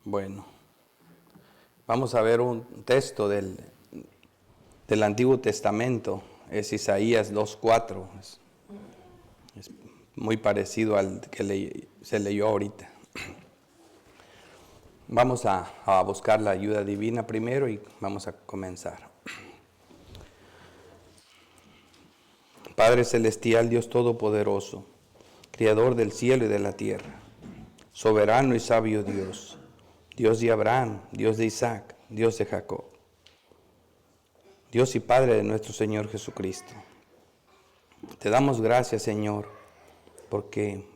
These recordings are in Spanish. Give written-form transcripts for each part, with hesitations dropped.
Bueno, vamos a ver un texto del Antiguo Testamento, es Isaías 2:4, es muy parecido al que se leyó ahorita. Vamos a buscar la ayuda divina primero y vamos a comenzar. Padre Celestial, Dios Todopoderoso, Creador del cielo y de la tierra, soberano y sabio Dios, Dios de Abraham, Dios de Isaac, Dios de Jacob, Dios y Padre de nuestro Señor Jesucristo. Te damos gracias, Señor, porque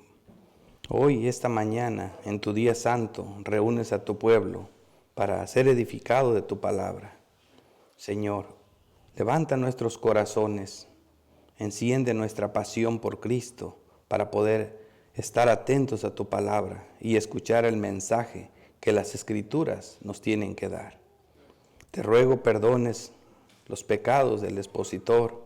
hoy, esta mañana, en tu día santo, reúnes a tu pueblo para ser edificado de tu palabra. Señor, levanta nuestros corazones, enciende nuestra pasión por Cristo para poder estar atentos a tu palabra y escuchar el mensaje que las Escrituras nos tienen que dar. Te ruego perdones los pecados del expositor,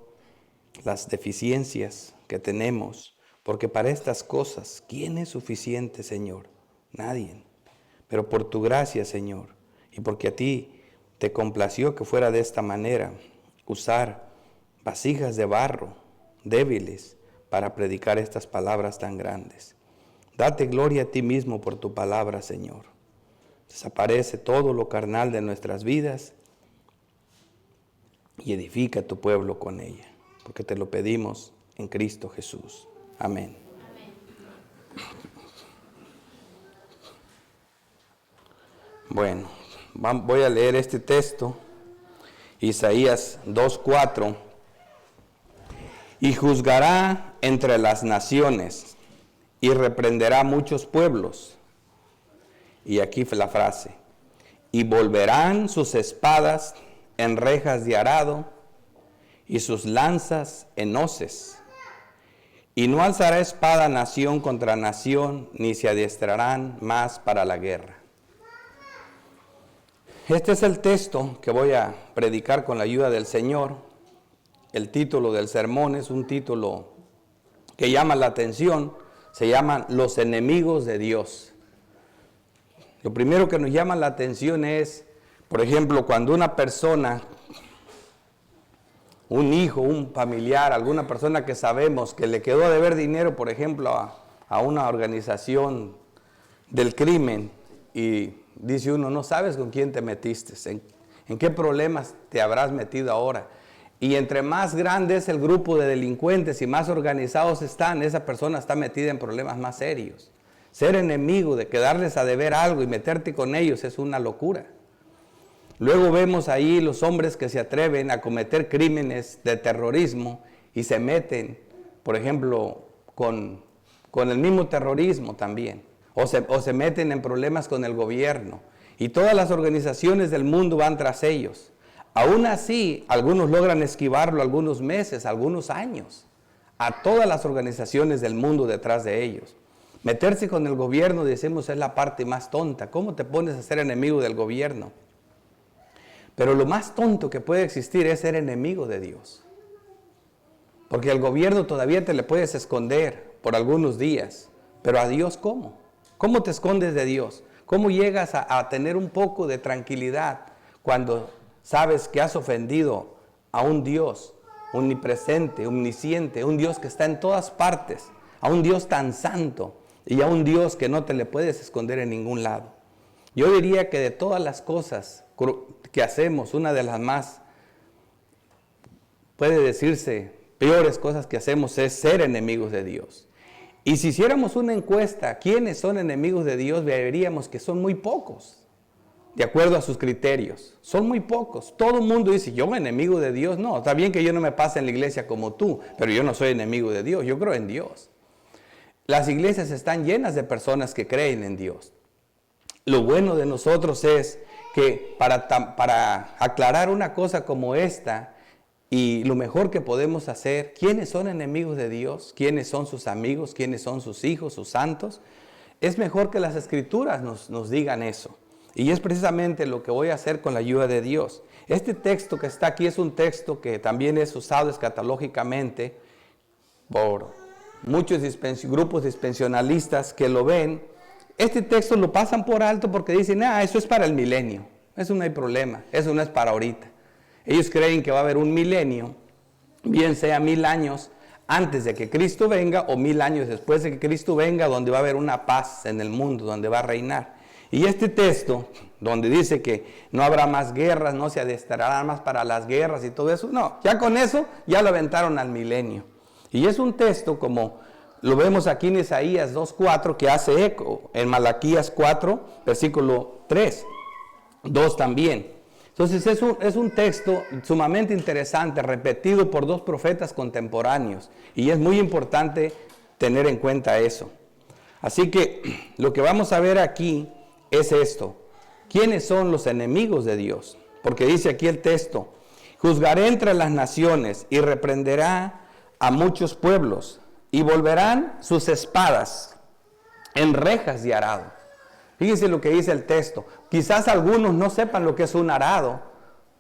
las deficiencias que tenemos, porque para estas cosas, ¿quién es suficiente, Señor? Nadie. Pero por tu gracia, Señor, y porque a ti te complació que fuera de esta manera, usar vasijas de barro débiles para predicar estas palabras tan grandes. Date gloria a ti mismo por tu palabra, Señor. Desaparece todo lo carnal de nuestras vidas y edifica a tu pueblo con ella, porque te lo pedimos en Cristo Jesús. Amén. Bueno, voy a leer este texto, Isaías 2:4. Y juzgará entre las naciones y reprenderá muchos pueblos. Y aquí la frase, y volverán sus espadas en rejas de arado y sus lanzas en hoces. Y no alzará espada nación contra nación, ni se adiestrarán más para la guerra. Este es el texto que voy a predicar con la ayuda del Señor. El título del sermón es un título que llama la atención, se llama Los enemigos de Dios. Lo primero que nos llama la atención es, por ejemplo, cuando una persona, un hijo, un familiar, alguna persona que sabemos que le quedó a deber dinero, por ejemplo, a una organización del crimen, y dice uno, no sabes con quién te metiste, en qué problemas te habrás metido ahora. Y entre más grande es el grupo de delincuentes y más organizados están, esa persona está metida en problemas más serios. Ser enemigo, de quedarles a deber algo y meterte con ellos es una locura. Luego vemos ahí los hombres que se atreven a cometer crímenes de terrorismo y se meten, por ejemplo, con el mismo terrorismo también. O se meten en problemas con el gobierno. Y todas las organizaciones del mundo van tras ellos. Aún así, algunos logran esquivarlo algunos meses, algunos años. A todas las organizaciones del mundo detrás de ellos. Meterse con el gobierno, decimos, es la parte más tonta. ¿Cómo te pones a ser enemigo del gobierno? Pero lo más tonto que puede existir es ser enemigo de Dios. Porque al gobierno todavía te le puedes esconder por algunos días. Pero a Dios, ¿cómo? ¿Cómo te escondes de Dios? ¿Cómo llegas a tener un poco de tranquilidad cuando sabes que has ofendido a un Dios omnipresente, omnisciente, un Dios que está en todas partes, a un Dios tan santo y a un Dios que no te le puedes esconder en ningún lado? Yo diría que de todas las cosas que hacemos, una de las más, puede decirse, peores cosas que hacemos es ser enemigos de Dios. Y si hiciéramos una encuesta, ¿quiénes son enemigos de Dios? Veríamos que son muy pocos. De acuerdo a sus criterios, son muy pocos. Todo el mundo dice, yo enemigo de Dios. No, está bien que yo no me pase en la iglesia como tú, pero yo no soy enemigo de Dios, yo creo en Dios. Las iglesias están llenas de personas que creen en Dios. Lo bueno de nosotros es que para aclarar una cosa como esta, y lo mejor que podemos hacer, ¿quiénes son enemigos de Dios? ¿Quiénes son sus amigos? ¿Quiénes son sus hijos, sus santos? Es mejor que las Escrituras nos digan eso. Y es precisamente lo que voy a hacer con la ayuda de Dios. Este texto que está aquí es un texto que también es usado escatológicamente por muchos grupos dispensionalistas que lo ven este texto lo pasan por alto porque dicen, eso es para el milenio, eso no hay problema, eso no es para ahorita. Ellos creen que va a haber un milenio, bien sea 1000 años antes de que Cristo venga o 1000 años después de que Cristo venga, donde va a haber una paz en el mundo, donde va a reinar. Y este texto, donde dice que no habrá más guerras, no se adiestrarán más para las guerras y todo eso, no, ya con eso ya lo aventaron al milenio. Y es un texto como lo vemos aquí en Isaías 2:4 que hace eco, en Malaquías 4, versículo 3, 2 también. Entonces es un texto sumamente interesante, repetido por 2 profetas contemporáneos, y es muy importante tener en cuenta eso. Así que lo que vamos a ver aquí es esto: ¿quiénes son los enemigos de Dios? Porque dice aquí el texto: juzgaré entre las naciones y reprenderá a muchos pueblos, y volverán sus espadas en rejas de arado. Fíjense lo que dice el texto. Quizás algunos no sepan lo que es un arado,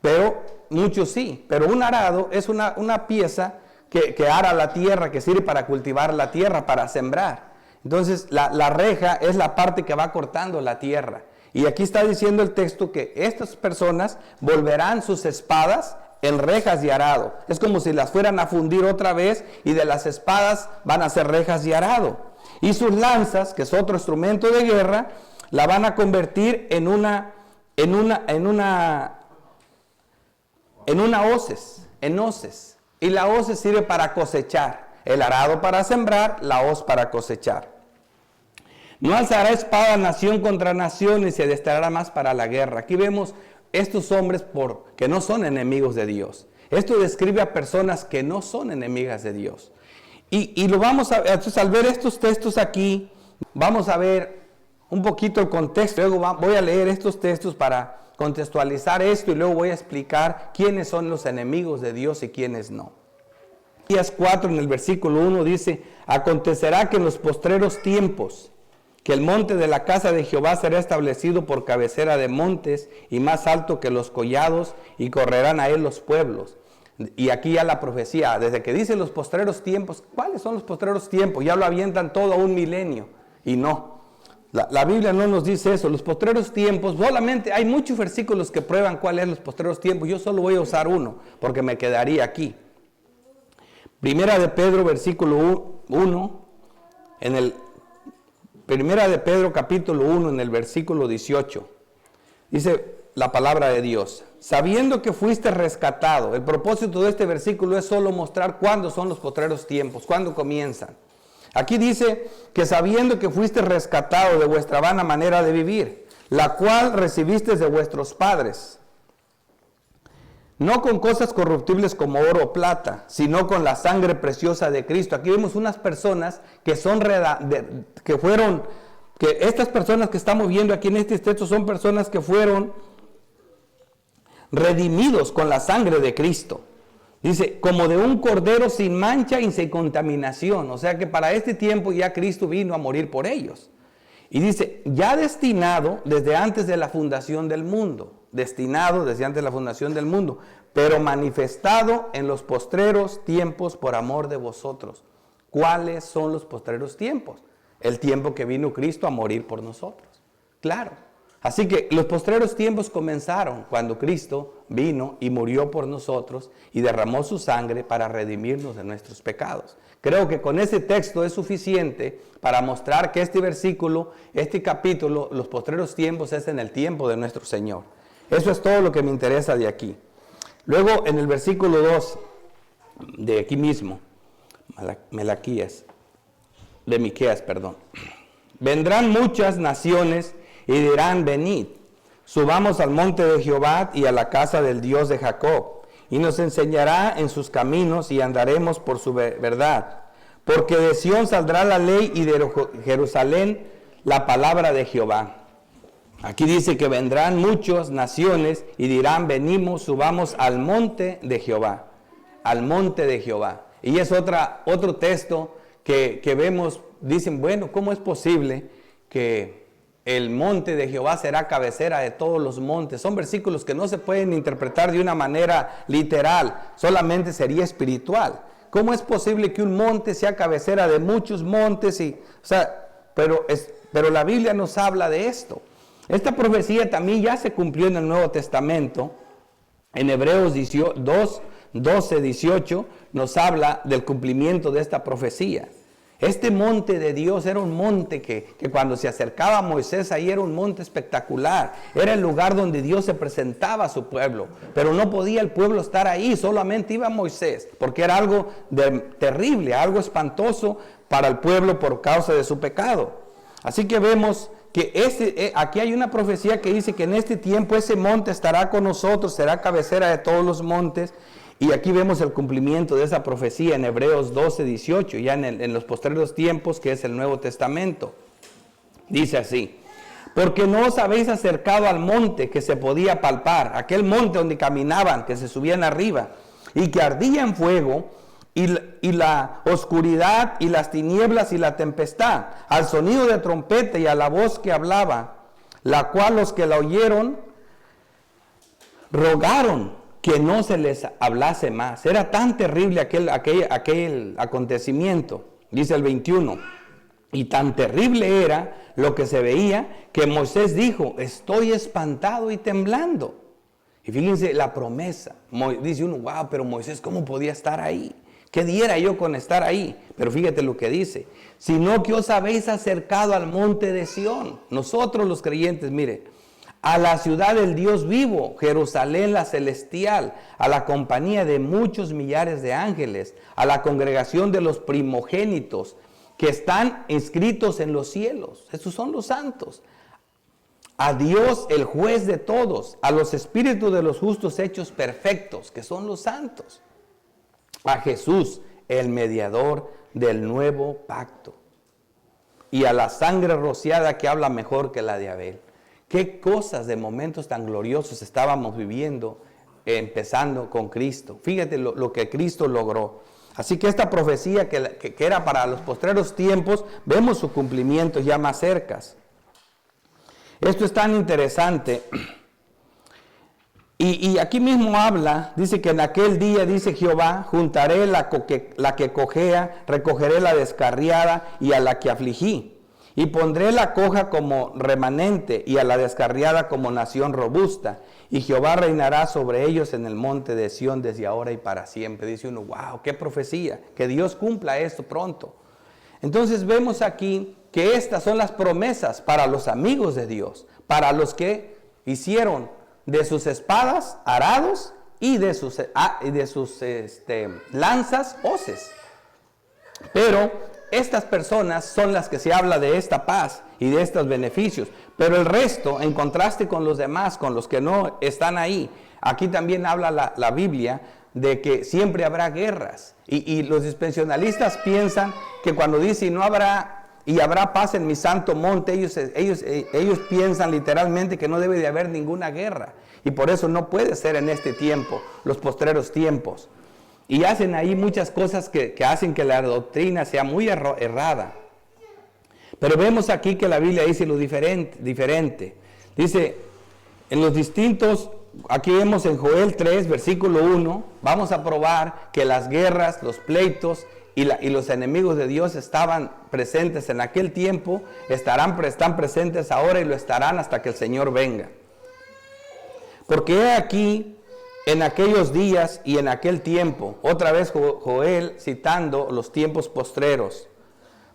pero muchos sí. Pero un arado es una pieza que ara la tierra, que sirve para cultivar la tierra, para sembrar. Entonces la reja es la parte que va cortando la tierra. Y aquí está diciendo el texto que estas personas volverán sus espadas en rejas de arado. Es como si las fueran a fundir otra vez, y de las espadas van a ser rejas de arado. Y sus lanzas, que es otro instrumento de guerra, la van a convertir en una hoces. Y la hoz sirve para cosechar. El arado para sembrar, la hoz para cosechar. No alzará espada nación contra nación, ni se adiestrará más para la guerra. Aquí vemos estos hombres que no son enemigos de Dios. Esto describe a personas que no son enemigas de Dios. Y lo vamos a ver. Entonces, al ver estos textos aquí, vamos a ver un poquito el contexto. Luego voy a leer estos textos para contextualizar esto, y luego voy a explicar quiénes son los enemigos de Dios y quiénes no. Isaías 4 en el versículo 1 dice: acontecerá que en los postreros tiempos, que el monte de la casa de Jehová será establecido por cabecera de montes y más alto que los collados, y correrán a él los pueblos. Y aquí ya la profecía, desde que dice los postreros tiempos, ¿cuáles son los postreros tiempos? Ya lo avientan todo a un milenio, y no. La Biblia no nos dice eso. Los postreros tiempos, solamente hay muchos versículos que prueban cuáles son los postreros tiempos. Yo solo voy a usar uno, porque me quedaría aquí. Primera de Pedro, versículo 1, Primera de Pedro, capítulo 1, en el versículo 18. Dice la palabra de Dios: sabiendo que fuiste rescatado. El propósito de este versículo es solo mostrar cuándo son los postreros tiempos, cuándo comienzan. Aquí dice que sabiendo que fuiste rescatado de vuestra vana manera de vivir, la cual recibiste de vuestros padres, no con cosas corruptibles como oro o plata, sino con la sangre preciosa de Cristo. Aquí vemos unas personas que estas personas que estamos viendo aquí en este texto son personas que fueron redimidos con la sangre de Cristo. Dice, como de un cordero sin mancha y sin contaminación. O sea que para este tiempo ya Cristo vino a morir por ellos. Y dice, ya destinado desde antes de la fundación del mundo. Destinado desde antes de la fundación del mundo. Pero manifestado en los postreros tiempos por amor de vosotros. ¿Cuáles son los postreros tiempos? El tiempo que vino Cristo a morir por nosotros. Claro. Así que los postreros tiempos comenzaron cuando Cristo vino y murió por nosotros y derramó su sangre para redimirnos de nuestros pecados. Creo que con ese texto es suficiente para mostrar que este versículo, este capítulo, los postreros tiempos, es en el tiempo de nuestro Señor. Eso es todo lo que me interesa de aquí. Luego en el versículo 2 de aquí mismo, Miqueas, vendrán muchas naciones y dirán: venid, subamos al monte de Jehová y a la casa del Dios de Jacob, y nos enseñará en sus caminos y andaremos por su verdad. Porque de Sión saldrá la ley y de Jerusalén la palabra de Jehová. Aquí dice que vendrán muchas naciones y dirán: venimos, subamos al monte de Jehová. Al monte de Jehová. Y es otro texto que vemos, dicen, bueno, ¿cómo es posible que el monte de Jehová será cabecera de todos los montes? Son versículos que no se pueden interpretar de una manera literal, solamente sería espiritual. ¿Cómo es posible que un monte sea cabecera de muchos montes? pero la Biblia nos habla de esto. Esta profecía también ya se cumplió en el Nuevo Testamento. En Hebreos 12, 18 nos habla del cumplimiento de esta profecía. Este monte de Dios era un monte que cuando se acercaba a Moisés, ahí era un monte espectacular. Era el lugar donde Dios se presentaba a su pueblo. Pero no podía el pueblo estar ahí, solamente iba Moisés, porque era algo terrible, algo espantoso para el pueblo por causa de su pecado. Así que vemos que aquí hay una profecía que dice que en este tiempo ese monte estará con nosotros, será cabecera de todos los montes. Y aquí vemos el cumplimiento de esa profecía en Hebreos 12, 18, ya en los posteriores tiempos, que es el Nuevo Testamento. Dice así: porque no os habéis acercado al monte que se podía palpar, aquel monte donde caminaban, que se subían arriba, y que ardía en fuego, y la oscuridad, y las tinieblas, y la tempestad, al sonido de trompeta y a la voz que hablaba, la cual los que la oyeron rogaron que no se les hablase más. Era tan terrible aquel acontecimiento. Dice el 21, y tan terrible era lo que se veía, que Moisés dijo: estoy espantado y temblando. Y fíjense la promesa. Dice uno: wow, pero Moisés, ¿cómo podía estar ahí? ¿Qué diera yo con estar ahí? Pero fíjate lo que dice: sino que os habéis acercado al monte de Sión. Nosotros los creyentes, mire, a la ciudad del Dios vivo, Jerusalén la celestial, a la compañía de muchos millares de ángeles, a la congregación de los primogénitos que están inscritos en los cielos. Esos son los santos. A Dios, el juez de todos, a los espíritus de los justos hechos perfectos, que son los santos. A Jesús, el mediador del nuevo pacto. Y a la sangre rociada que habla mejor que la de Abel. Qué cosas de momentos tan gloriosos estábamos viviendo, empezando con Cristo. Fíjate lo que Cristo logró. Así que esta profecía que era para los postreros tiempos, vemos su cumplimiento ya más cerca. Esto es tan interesante. Y aquí mismo habla, dice que en aquel día, dice Jehová, juntaré la que cojea, recogeré la descarriada y a la que afligí. Y pondré la coja como remanente y a la descarriada como nación robusta. Y Jehová reinará sobre ellos en el monte de Sión desde ahora y para siempre. Dice uno: wow, qué profecía, que Dios cumpla esto pronto. Entonces vemos aquí que estas son las promesas para los amigos de Dios, para los que hicieron de sus espadas arados y de sus lanzas hoces. Pero estas personas son las que se habla de esta paz y de estos beneficios. Pero el resto, en contraste con los demás, con los que no están ahí, aquí también habla la Biblia de que siempre habrá guerras. Y los dispensacionalistas piensan que cuando dice no habrá y habrá paz en mi santo monte, ellos piensan literalmente que no debe de haber ninguna guerra. Y por eso no puede ser en este tiempo, los postreros tiempos. Y hacen ahí muchas cosas que hacen que la doctrina sea muy errada. Pero vemos aquí que la Biblia dice lo diferente. Dice, en los distintos, aquí vemos en Joel 3, versículo 1, vamos a probar que las guerras, los pleitos y los enemigos de Dios estaban presentes en aquel tiempo, están presentes ahora y lo estarán hasta que el Señor venga. Porque he aquí, en aquellos días y en aquel tiempo, otra vez Joel citando los tiempos postreros.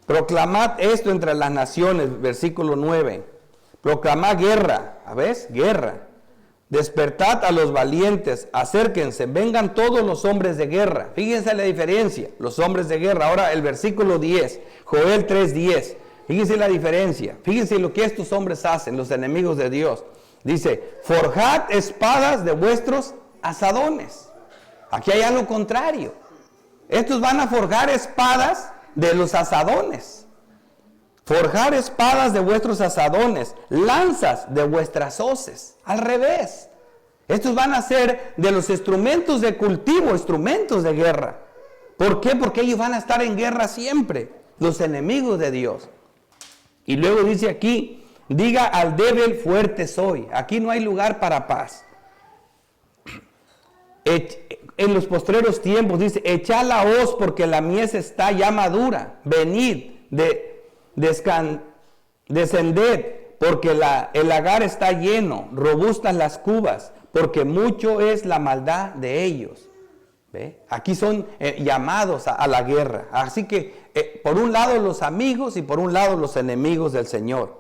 Proclamad esto entre las naciones, versículo 9. Proclamad guerra, ¿ves? Guerra. Despertad a los valientes, acérquense, vengan todos los hombres de guerra. Fíjense la diferencia, los hombres de guerra. Ahora el versículo 10, Joel 3:10. Fíjense la diferencia, fíjense lo que estos hombres hacen, los enemigos de Dios. Dice, forjad espadas de vuestros asadones. Aquí hay algo contrario. Estos van a forjar espadas de los asadones. Forjar espadas de vuestros asadones, lanzas de vuestras hoces. Al revés. Estos van a ser de los instrumentos de cultivo, instrumentos de guerra. ¿Por qué? Porque ellos van a estar en guerra siempre, los enemigos de Dios. Y luego dice aquí, diga al débil, fuerte soy. Aquí no hay lugar para paz. En los postreros tiempos dice, echad la hoz porque la mies está ya madura, venid, descended, porque el lagar está lleno, robustas las cubas, porque mucho es la maldad de ellos. ¿Ve? Aquí son llamados a la guerra. Así que por un lado los amigos y por un lado los enemigos del Señor.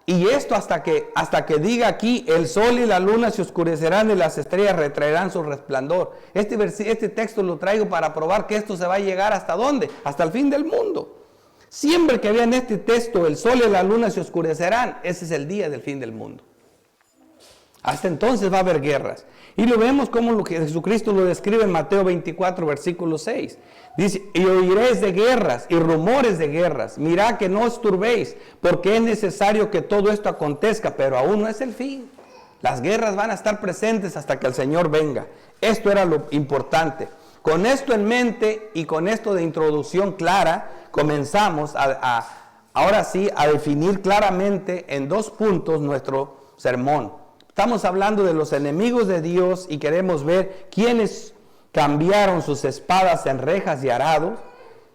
Y esto hasta que diga aquí, el sol y la luna se oscurecerán y las estrellas retraerán su resplandor. Este texto lo traigo para probar que esto se va a llegar ¿hasta dónde? Hasta el fin del mundo. Siempre que vean este texto, el sol y la luna se oscurecerán, ese es el día del fin del mundo. Hasta entonces va a haber guerras. Y lo vemos como lo que Jesucristo lo describe en Mateo 24, versículo 6. Dice, y oiréis de guerras y rumores de guerras. Mirad que no os turbéis, porque es necesario que todo esto acontezca, pero aún no es el fin. Las guerras van a estar presentes hasta que el Señor venga. Esto era lo importante. Con esto en mente y con esto de introducción clara, comenzamos ahora sí a definir claramente en 2 puntos nuestro sermón. Estamos hablando de los enemigos de Dios y queremos ver quiénes cambiaron sus espadas en rejas y arados,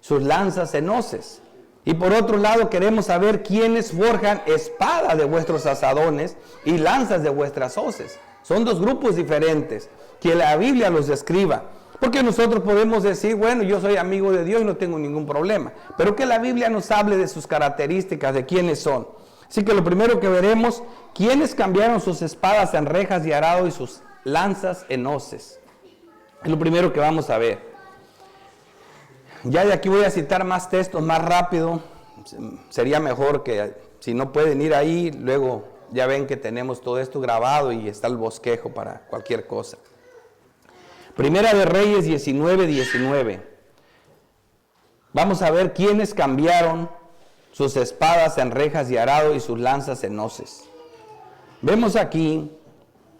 sus lanzas en hoces. Y por otro lado queremos saber quiénes forjan espada de vuestros asadones y lanzas de vuestras hoces. Son 2 grupos diferentes que la Biblia los describa. Porque nosotros podemos decir, bueno, yo soy amigo de Dios y no tengo ningún problema. Pero que la Biblia nos hable de sus características, de quiénes son. Así que lo primero que veremos, ¿quiénes cambiaron sus espadas en rejas y arado y sus lanzas en hoces? Es lo primero que vamos a ver. Ya de aquí voy a citar más textos más rápido. Sería mejor que si no pueden ir ahí, luego ya ven que tenemos todo esto grabado y está el bosquejo para cualquier cosa. Primera de Reyes 19:19. Vamos a ver quiénes cambiaron sus espadas en rejas y arado y sus lanzas en hoces. Vemos aquí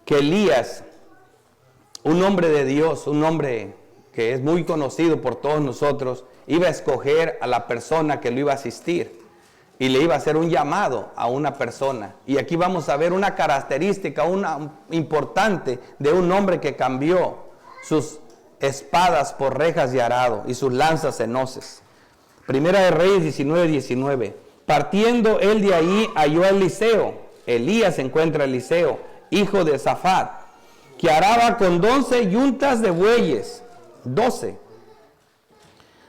que Elías, un hombre de Dios, un hombre que es muy conocido por todos nosotros, iba a escoger a la persona que lo iba a asistir y le iba a hacer un llamado a una persona. Y aquí vamos a ver una característica importante de un hombre que cambió sus espadas por rejas y arado y sus lanzas en hoces. Primera de Reyes 19:19. Partiendo él de ahí, halló a Eliseo. Elías encuentra a Eliseo, hijo de Safat, que araba con 12 yuntas de bueyes, 12,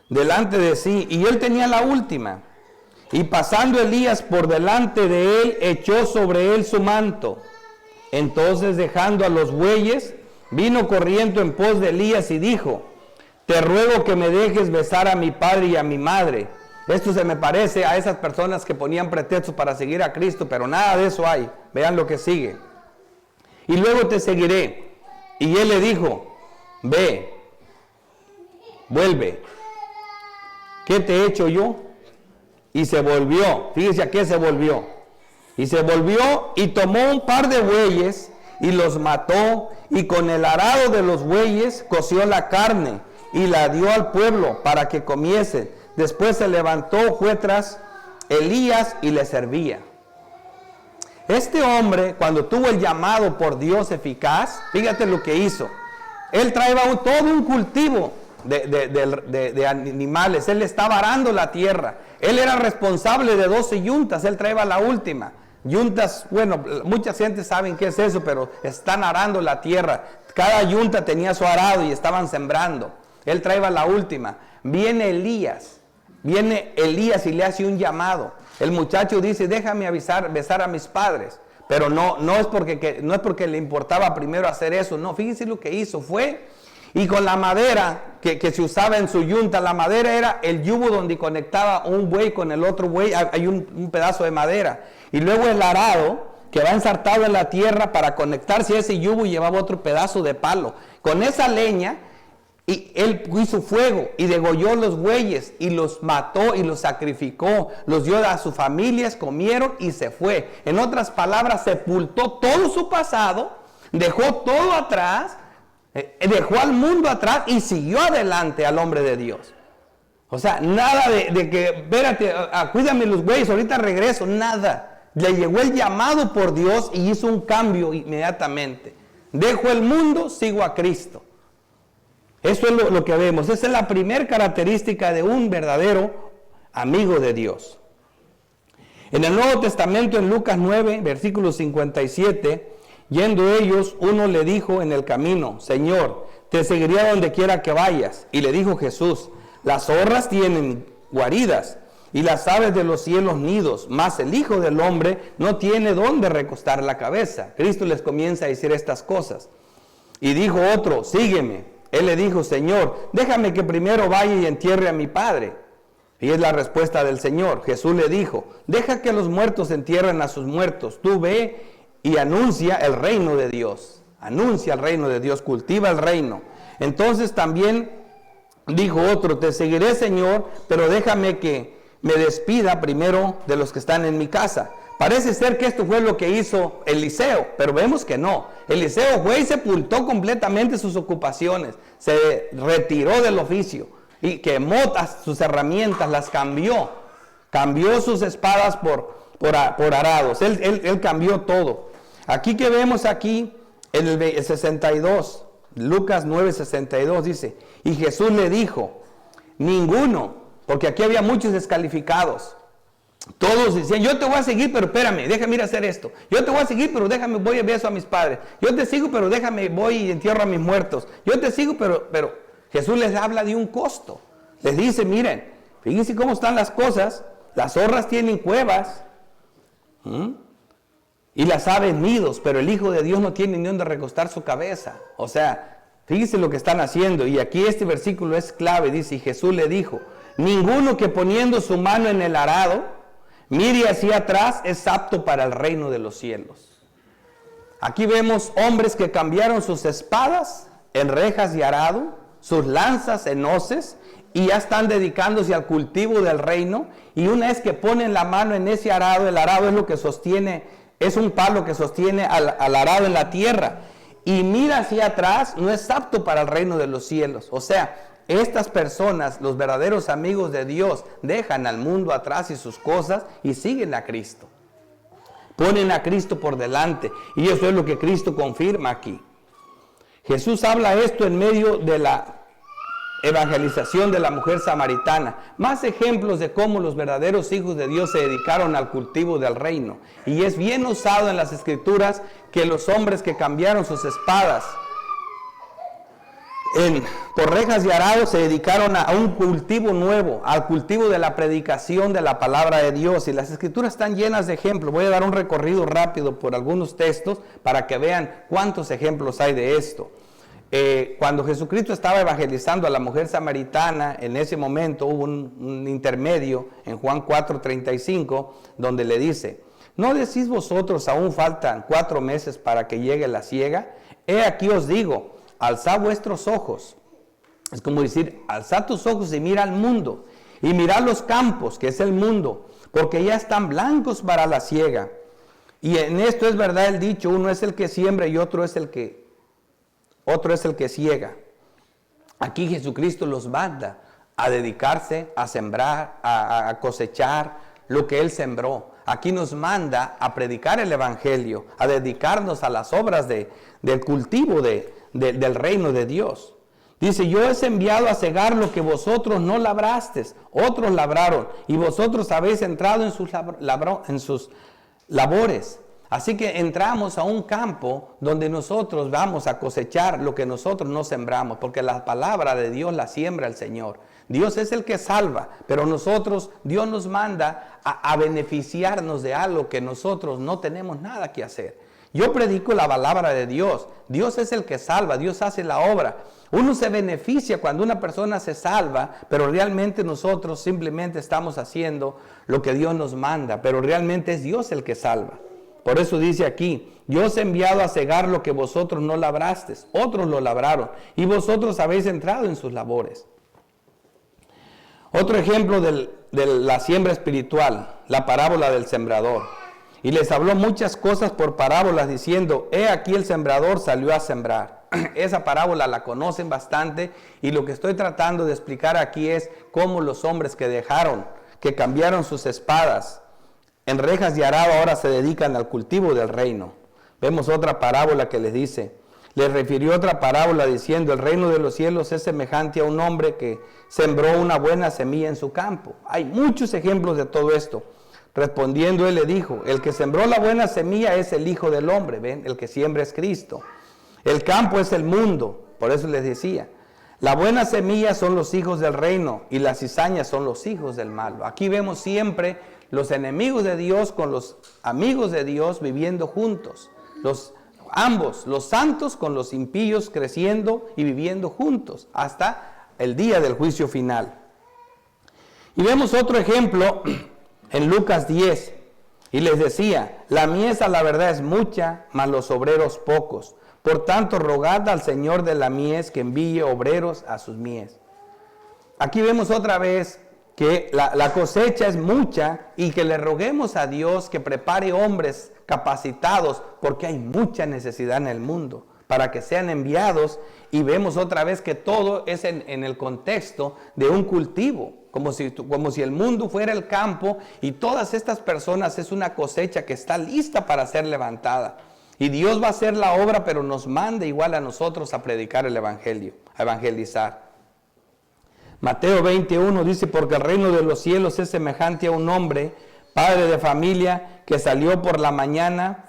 delante de sí, y él tenía la última. Y pasando Elías por delante de él, echó sobre él su manto. Entonces, dejando a los bueyes, vino corriendo en pos de Elías y dijo, te ruego que me dejes besar a mi padre y a mi madre. Esto se me parece a esas personas que ponían pretextos para seguir a Cristo, pero nada de eso hay. Vean lo que sigue. Y luego te seguiré. Y él le dijo, ve, vuelve. ¿Qué te he hecho yo? Y se volvió. Fíjese a qué se volvió. Y se volvió y tomó un par de bueyes y los mató, y con el arado de los bueyes coció la carne y la dio al pueblo para que comiesen. Después se levantó, fue tras Elías y le servía. Este hombre, cuando tuvo el llamado por Dios eficaz, fíjate lo que hizo. Él traía todo un cultivo de animales. Él estaba arando la tierra. Él era responsable de 12 yuntas. Él traía la última. Yuntas, bueno, mucha gente sabe qué es eso, pero están arando la tierra. Cada yunta tenía su arado y estaban sembrando. Él traía la última. Viene Elías y le hace un llamado. El muchacho dice, déjame besar a mis padres. Pero no es porque le importaba primero hacer eso. No, fíjense lo que hizo. Fue y con la madera que se usaba en su yunta, la madera era el yugo donde conectaba un buey con el otro buey. Hay un pedazo de madera. Y luego el arado que va ensartado en la tierra para conectarse a ese yugo, y llevaba otro pedazo de palo. Con esa leña, y él hizo fuego y degolló los bueyes y los mató y los sacrificó, los dio a sus familias, comieron y se fue. En otras palabras, sepultó todo su pasado, dejó todo atrás, dejó al mundo atrás y siguió adelante al hombre de Dios. O sea, nada de que, espérate, cuídame los bueyes, ahorita regreso, nada. Le llegó el llamado por Dios y hizo un cambio inmediatamente. Dejo el mundo, sigo a Cristo. Eso es lo que vemos. Esa es la primera característica de un verdadero amigo de Dios. En el Nuevo Testamento, en Lucas 9, versículo 57, yendo ellos, uno le dijo en el camino: Señor, te seguiría donde quiera que vayas. Y le dijo Jesús: las zorras tienen guaridas y las aves de los cielos nidos, mas el Hijo del Hombre no tiene dónde recostar la cabeza. Cristo les comienza a decir estas cosas. Y dijo otro: sígueme. Él le dijo: Señor, déjame que primero vaya y entierre a mi Padre. Y es la respuesta del Señor. Jesús le dijo: deja que los muertos entierren a sus muertos. Tú ve y anuncia el reino de Dios. Anuncia el reino de Dios, cultiva el reino. Entonces también dijo otro: te seguiré, Señor, pero déjame que me despida primero de los que están en mi casa. Parece ser que esto fue lo que hizo Eliseo, pero vemos que no. Eliseo fue y sepultó completamente sus ocupaciones, se retiró del oficio y quemó sus herramientas, las cambió sus espadas por arados. Él cambió todo. Aquí que vemos aquí en el 62, Lucas 9:62 dice: y Jesús le dijo: ninguno, porque aquí había muchos descalificados. Todos decían: yo te voy a seguir, pero espérame, déjame ir a hacer esto. Yo te voy a seguir, pero déjame, voy y beso a mis padres. Yo te sigo, pero déjame, voy y entierro a mis muertos. Yo te sigo, pero Jesús les habla de un costo. Les dice: miren, fíjense cómo están las cosas. Las zorras tienen cuevas y las aves nidos, pero el Hijo de Dios no tiene ni donde recostar su cabeza. O sea, fíjense lo que están haciendo. Y aquí este versículo es clave. Dice: y Jesús le dijo: ninguno que poniendo su mano en el arado mire hacia atrás es apto para el reino de los cielos. Aquí vemos hombres que cambiaron sus espadas en rejas y arado, sus lanzas en hoces, y ya están dedicándose al cultivo del reino. Y una vez que ponen la mano en ese arado, el arado es lo que sostiene, es un palo que sostiene al arado en la tierra, y mira hacia atrás, no es apto para el reino de los cielos. O sea, estas personas, los verdaderos amigos de Dios, dejan al mundo atrás y sus cosas y siguen a Cristo. Ponen a Cristo por delante, y eso es lo que Cristo confirma aquí. Jesús habla esto en medio de la evangelización de la mujer samaritana. Más ejemplos de cómo los verdaderos hijos de Dios se dedicaron al cultivo del reino. Y es bien usado en las Escrituras que los hombres que cambiaron sus espadas por rejas y arados se dedicaron a un cultivo nuevo, al cultivo de la predicación de la palabra de Dios. Y las Escrituras están llenas de ejemplos. Voy a dar un recorrido rápido por algunos textos para que vean cuántos ejemplos hay de esto. Cuando Jesucristo estaba evangelizando a la mujer samaritana, en ese momento hubo un intermedio en Juan 4:35, donde le dice: ¿no decís vosotros aún faltan 4 meses para que llegue la siega? He aquí os digo, alzad vuestros ojos. Es como decir, alzad tus ojos y mira al mundo, y mirad los campos, que es el mundo, porque ya están blancos para la siega. Y en esto es verdad el dicho: uno es el que siembra y otro es el que ciega. Aquí Jesucristo los manda a dedicarse a sembrar, a cosechar lo que Él sembró. Aquí nos manda a predicar el Evangelio, a dedicarnos a las obras del cultivo del reino de Dios. Dice: yo os he enviado a cegar lo que vosotros no labrasteis, otros labraron, y vosotros habéis entrado en sus labores. Así que entramos a un campo donde nosotros vamos a cosechar lo que nosotros no sembramos, porque la palabra de Dios la siembra el Señor. Dios es el que salva, pero Dios nos manda a beneficiarnos de algo que nosotros no tenemos nada que hacer. Yo predico la palabra de Dios. Dios es el que salva, Dios hace la obra. Uno se beneficia cuando una persona se salva, pero realmente nosotros simplemente estamos haciendo lo que Dios nos manda, pero realmente es Dios el que salva. Por eso dice aquí: yo os he enviado a cegar lo que vosotros no labrasteis, otros lo labraron, y vosotros habéis entrado en sus labores. Otro ejemplo de la siembra espiritual, la parábola del sembrador. Y les habló muchas cosas por parábolas, diciendo: he aquí el sembrador salió a sembrar. Esa parábola la conocen bastante, y lo que estoy tratando de explicar aquí es cómo los hombres que cambiaron sus espadas en rejas y arado, ahora se dedican al cultivo del reino. Vemos otra parábola que les dice: les refirió otra parábola diciendo: el reino de los cielos es semejante a un hombre que sembró una buena semilla en su campo. Hay muchos ejemplos de todo esto. Respondiendo él le dijo, el que sembró la buena semilla es el Hijo del Hombre, ¿ven? El que siembra es Cristo. El campo es el mundo, por eso les decía. La buena semilla son los hijos del reino y las cizañas son los hijos del malo. Aquí vemos siempre los enemigos de Dios con los amigos de Dios viviendo juntos. Ambos, los santos con los impíos creciendo y viviendo juntos hasta el día del juicio final. Y vemos otro ejemplo en Lucas 10. Y les decía, la mies a la verdad es mucha, mas los obreros pocos. Por tanto, rogad al Señor de la mies que envíe obreros a sus mies. Aquí vemos otra vez que la cosecha es mucha y que le roguemos a Dios que prepare hombres capacitados, porque hay mucha necesidad en el mundo, para que sean enviados. Y vemos otra vez que todo es en el contexto de un cultivo, como si el mundo fuera el campo y todas estas personas es una cosecha que está lista para ser levantada. Y Dios va a hacer la obra, pero nos manda igual a nosotros a predicar el evangelio, a evangelizar. Mateo 21 dice, porque el reino de los cielos es semejante a un hombre, padre de familia, que salió por la mañana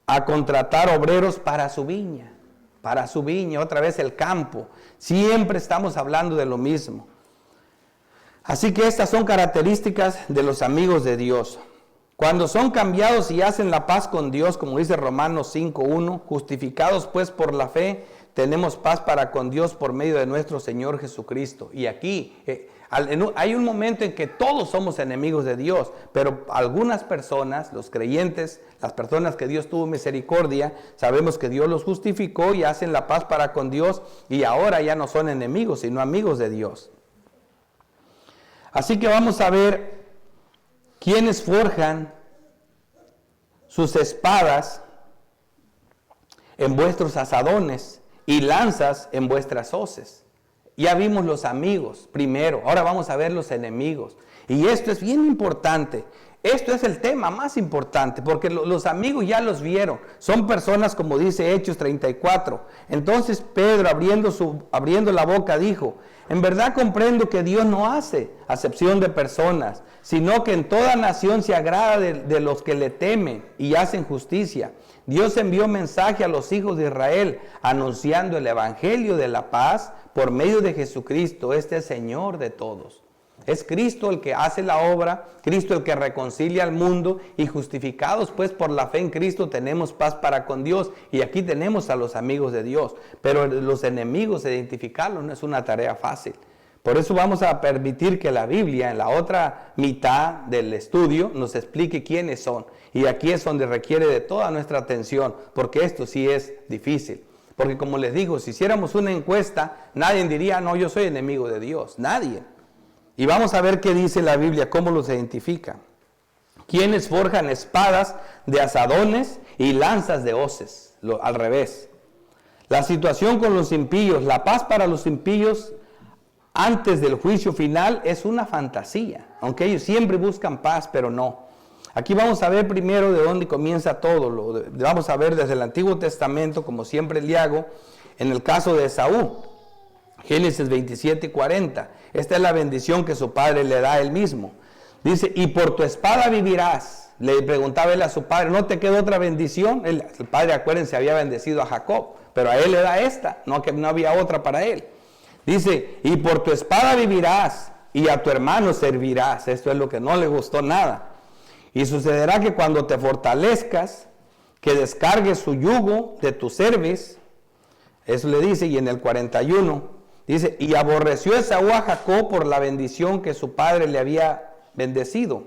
a contratar obreros para su viña. Para su viña, otra vez el campo. Siempre estamos hablando de lo mismo. Así que estas son características de los amigos de Dios. Cuando son cambiados y hacen la paz con Dios, como dice Romanos 5:1, justificados pues por la fe, tenemos paz para con Dios por medio de nuestro Señor Jesucristo. Y aquí hay un momento en que todos somos enemigos de Dios, pero algunas personas, los creyentes, las personas que Dios tuvo misericordia, sabemos que Dios los justificó y hacen la paz para con Dios y ahora ya no son enemigos, sino amigos de Dios. Así que vamos a ver quiénes forjan sus espadas en vuestros asadones y lanzas en vuestras hoces. Ya vimos los amigos primero, ahora vamos a ver los enemigos. Y esto es bien importante. Esto es el tema más importante, porque los amigos ya los vieron. Son personas, como dice Hechos 34. Entonces Pedro, abriendo la boca, dijo, en verdad comprendo que Dios no hace acepción de personas, sino que en toda nación se agrada de los que le temen y hacen justicia. Dios envió mensaje a los hijos de Israel, anunciando el evangelio de la paz por medio de Jesucristo, este Señor de todos. Es Cristo el que hace la obra, Cristo el que reconcilia al mundo, y justificados pues por la fe en Cristo tenemos paz para con Dios. Y aquí tenemos a los amigos de Dios, pero los enemigos, identificarlos no es una tarea fácil. Por eso vamos a permitir que la Biblia en la otra mitad del estudio nos explique quiénes son. Y aquí es donde requiere de toda nuestra atención, porque esto sí es difícil. Porque como les digo, si hiciéramos una encuesta, nadie diría, no, yo soy enemigo de Dios, nadie. Y vamos a ver qué dice la Biblia, cómo los identifica. ¿Quiénes forjan espadas de asadones y lanzas de hoces? Al revés. La situación con los impíos, la paz para los impíos antes del juicio final es una fantasía. Aunque ellos siempre buscan paz, pero no. Aquí vamos a ver primero de dónde comienza todo. Vamos a ver desde el Antiguo Testamento, como siempre le hago, en el caso de Esaú. Génesis 27:40. Esta es la bendición que su padre le da a él mismo. Dice, y por tu espada vivirás. Le preguntaba él a su padre, ¿no te quedó otra bendición? El padre, acuérdense, había bendecido a Jacob, pero a él le da esta, no había otra para él. Dice, y por tu espada vivirás y a tu hermano servirás. Esto es lo que no le gustó nada. Y sucederá que cuando te fortalezcas, que descargues su yugo de tu cerviz. Eso le dice, y en el 41 dice, y aborreció Esaú a Jacob por la bendición que su padre le había bendecido.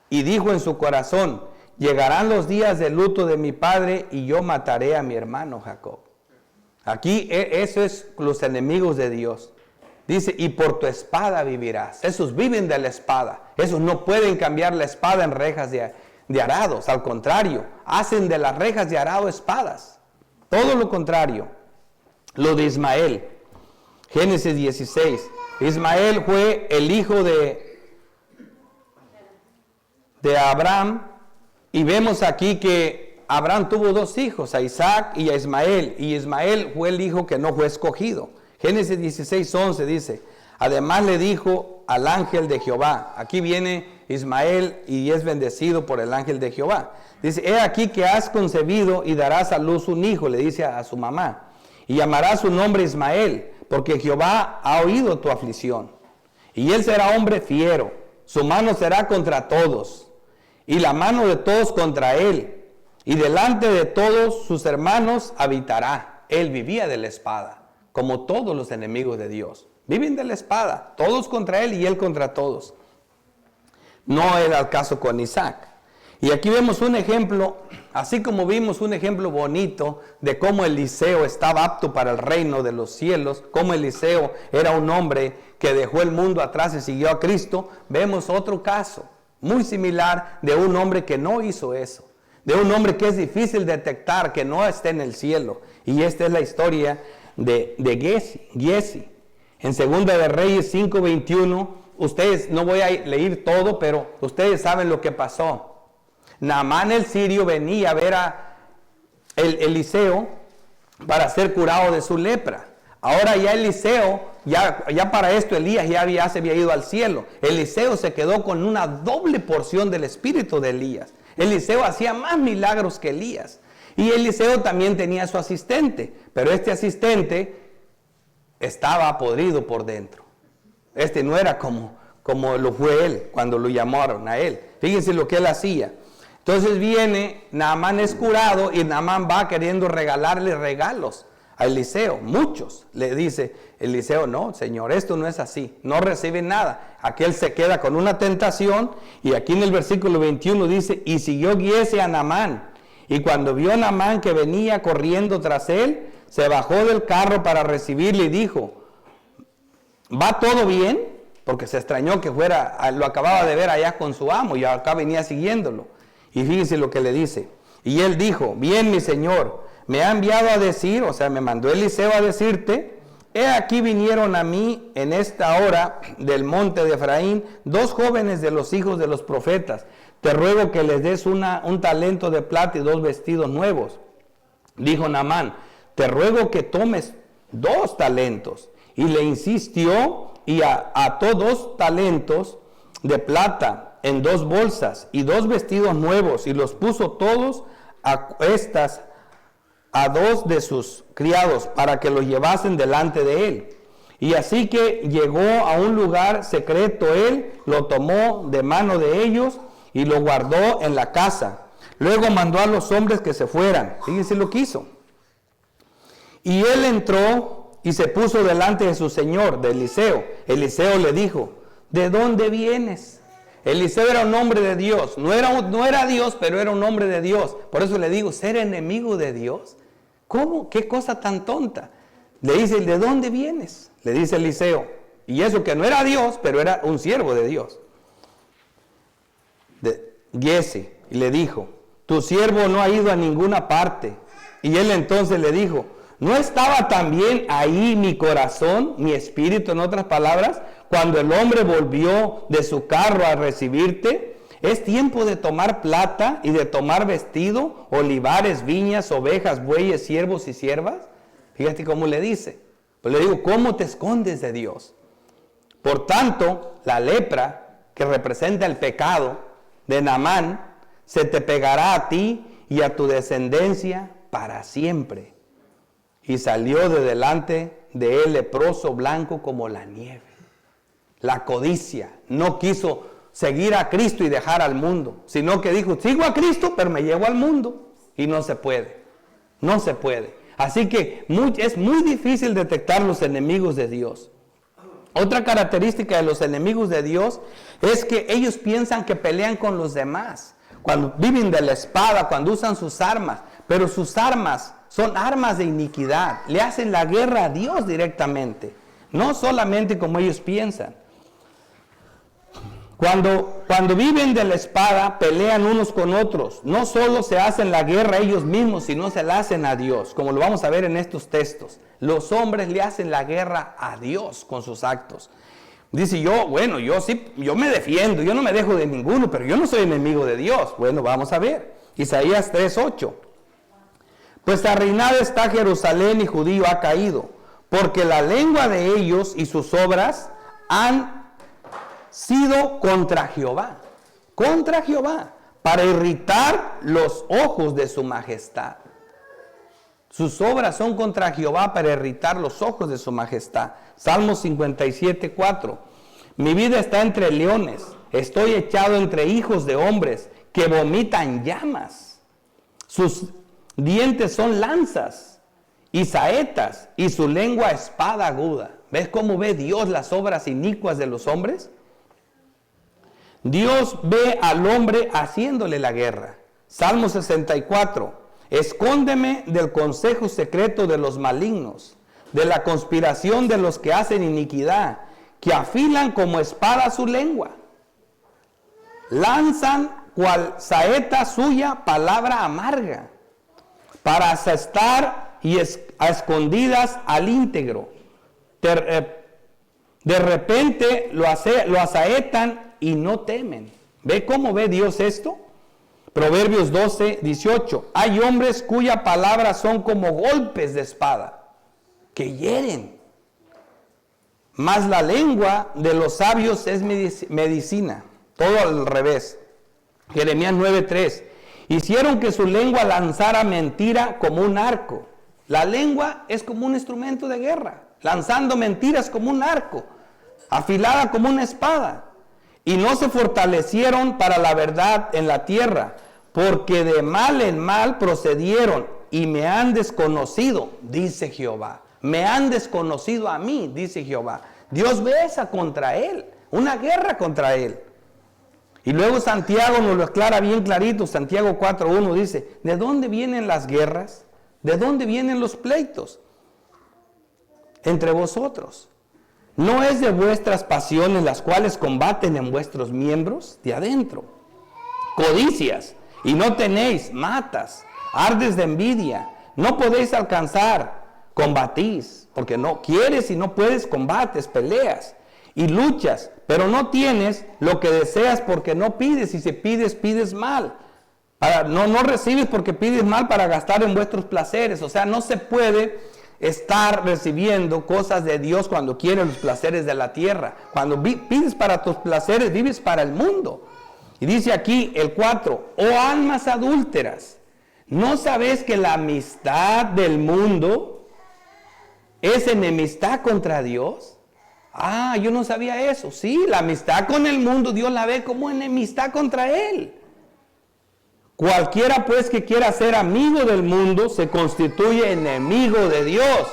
Y dijo en su corazón, llegarán los días de luto de mi padre y yo mataré a mi hermano Jacob. Aquí eso es los enemigos de Dios. Dice, y por tu espada vivirás. Esos viven de la espada. Esos no pueden cambiar la espada en rejas de arados. Al contrario, hacen de las rejas de arado espadas. Todo lo contrario. Lo de Ismael. Génesis 16. Ismael fue el hijo de Abraham. Y vemos aquí que Abraham tuvo dos hijos, a Isaac y a Ismael. Y Ismael fue el hijo que no fue escogido. Génesis 16:11 dice, además le dijo al ángel de Jehová. Aquí viene Ismael y es bendecido por el ángel de Jehová. Dice, he aquí que has concebido y darás a luz un hijo, le dice a su mamá. Y llamará su nombre Ismael, porque Jehová ha oído tu aflicción. Y él será hombre fiero, su mano será contra todos, y la mano de todos contra él. Y delante de todos sus hermanos habitará. Él vivía de la espada, como todos los enemigos de Dios. Viven de la espada, todos contra él y él contra todos. No era el caso con Isaac. Y aquí vemos un ejemplo, así como vimos un ejemplo bonito de cómo Eliseo estaba apto para el reino de los cielos, cómo Eliseo era un hombre que dejó el mundo atrás y siguió a Cristo, vemos otro caso muy similar de un hombre que no hizo eso, de un hombre que es difícil detectar, que no está en el cielo. Y esta es la historia de Giezi. En 2 de Reyes 5:21, ustedes, no voy a leer todo, pero ustedes saben lo que pasó. Naamán el sirio venía a ver a Eliseo para ser curado de su lepra. Ahora ya Eliseo, ya para esto Elías ya se había ido al cielo. Eliseo se quedó con una doble porción del espíritu de Elías. Eliseo hacía más milagros que Elías. Y Eliseo también tenía su asistente, pero este asistente estaba podrido por dentro. Este no era como lo fue él cuando lo llamaron a él. Fíjense lo que él hacía. Entonces viene, Naamán es curado y Naamán va queriendo regalarle regalos a Eliseo, muchos. Le dice Eliseo, no, Señor, esto no es así, no recibe nada. Aquel se queda con una tentación y aquí en el versículo 21 dice, y siguió Giezi a Naamán. Y cuando vio Naamán que venía corriendo tras él, se bajó del carro para recibirle y dijo, ¿va todo bien? Porque se extrañó que lo acababa de ver allá con su amo y acá venía siguiéndolo. Y fíjense lo que le dice. Y él dijo, bien mi señor, me ha enviado a decir, o sea, me mandó Eliseo a decirte, he aquí vinieron a mí en esta hora del monte de Efraín 2 jóvenes de los hijos de los profetas. Te ruego que les des un talento de plata y 2 vestidos nuevos. Dijo Naamán, te ruego que tomes 2 talentos. Y le insistió y ató 2 talentos de plata en 2 bolsas y 2 vestidos nuevos y los puso todos a 2 de sus criados para que los llevasen delante de él. Y así que llegó a un lugar secreto él, lo tomó de mano de ellos y lo guardó en la casa. Luego mandó a los hombres que se fueran. Fíjense lo que hizo. Y él entró y se puso delante de su señor, de Eliseo. Eliseo le dijo, ¿de dónde vienes? Eliseo era un hombre de Dios, no era Dios, pero era un hombre de Dios. Por eso le digo, ser enemigo de Dios, ¿cómo? ¿Qué cosa tan tonta? Le dice, ¿de dónde vienes? Le dice Eliseo, y eso que no era Dios, pero era un siervo de Dios. De Giezi, y le dijo, tu siervo no ha ido a ninguna parte. Y él entonces le dijo, ¿no estaba también ahí mi corazón, mi espíritu, en otras palabras, cuando el hombre volvió de su carro a recibirte? Es tiempo de tomar plata y de tomar vestido, olivares, viñas, ovejas, bueyes, siervos y siervas. Fíjate cómo le dice. Pues le digo, ¿cómo te escondes de Dios? Por tanto, la lepra, que representa el pecado de Naamán, se te pegará a ti y a tu descendencia para siempre. Y salió de delante de él leproso blanco como la nieve. La codicia, no quiso seguir a Cristo y dejar al mundo, sino que dijo, sigo a Cristo, pero me llevo al mundo. Y no se puede, no se puede. Así que es muy difícil detectar los enemigos de Dios. Otra característica de los enemigos de Dios es que ellos piensan que pelean con los demás. Cuando viven de la espada, cuando usan sus armas, pero sus armas son armas de iniquidad. Le hacen la guerra a Dios directamente, no solamente como ellos piensan. Cuando viven de la espada, pelean unos con otros. No solo se hacen la guerra a ellos mismos, sino se la hacen a Dios, como lo vamos a ver en estos textos. Los hombres le hacen la guerra a Dios con sus actos. Dice yo me defiendo, yo no me dejo de ninguno, pero yo no soy enemigo de Dios. Bueno, vamos a ver. Isaías 3:8. Pues arruinada está Jerusalén y Judío ha caído, porque la lengua de ellos y sus obras han sido contra Jehová. contra Jehová, para irritar los ojos de su majestad. Sus obras son contra Jehová para irritar los ojos de su majestad. Salmo 57, 4. Mi vida está entre leones, estoy echado entre hijos de hombres que vomitan llamas. Sus dientes son lanzas y saetas, y su lengua espada aguda. ¿Ves cómo ve Dios las obras inicuas de los hombres? Dios ve al hombre haciéndole la guerra. Salmo 64. Escóndeme del consejo secreto de los malignos, de la conspiración de los que hacen iniquidad, que afilan como espada su lengua. Lanzan cual saeta suya palabra amarga, para asestar y a escondidas al íntegro. De repente lo asaetan y no temen. ¿Ve cómo ve Dios esto? Proverbios 12, 18. Hay hombres cuya palabras son como golpes de espada, que hieren. Mas la lengua de los sabios es medicina. Todo al revés. Jeremías 9, 3. Hicieron que su lengua lanzara mentira como un arco. La lengua es como un instrumento de guerra, lanzando mentiras como un arco, afilada como una espada. Y no se fortalecieron para la verdad en la tierra, porque de mal en mal procedieron y me han desconocido, dice Jehová. Me han desconocido a mí, dice Jehová. Dios besa contra él, una guerra contra él. Y luego Santiago nos lo aclara bien clarito. Santiago 4:1 dice, ¿de dónde vienen las guerras? ¿De dónde vienen los pleitos? Entre vosotros. ¿No es de vuestras pasiones las cuales combaten en vuestros miembros de adentro? Codicias, y no tenéis, matas, ardes de envidia, no podéis alcanzar, combatís, porque no quieres y no puedes, combates, peleas, y luchas, pero no tienes lo que deseas porque no pides, y si pides, pides mal. No recibes porque pides mal para gastar en vuestros placeres. O sea, no se puede estar recibiendo cosas de Dios cuando quieres los placeres de la tierra. Cuando pides para tus placeres, vives para el mundo. Y dice aquí el 4, oh almas adúlteras, ¿no sabéis que la amistad del mundo es enemistad contra Dios? Ah, yo no sabía eso. Sí, la amistad con el mundo Dios la ve como enemistad contra él. Cualquiera pues que quiera ser amigo del mundo se constituye enemigo de Dios.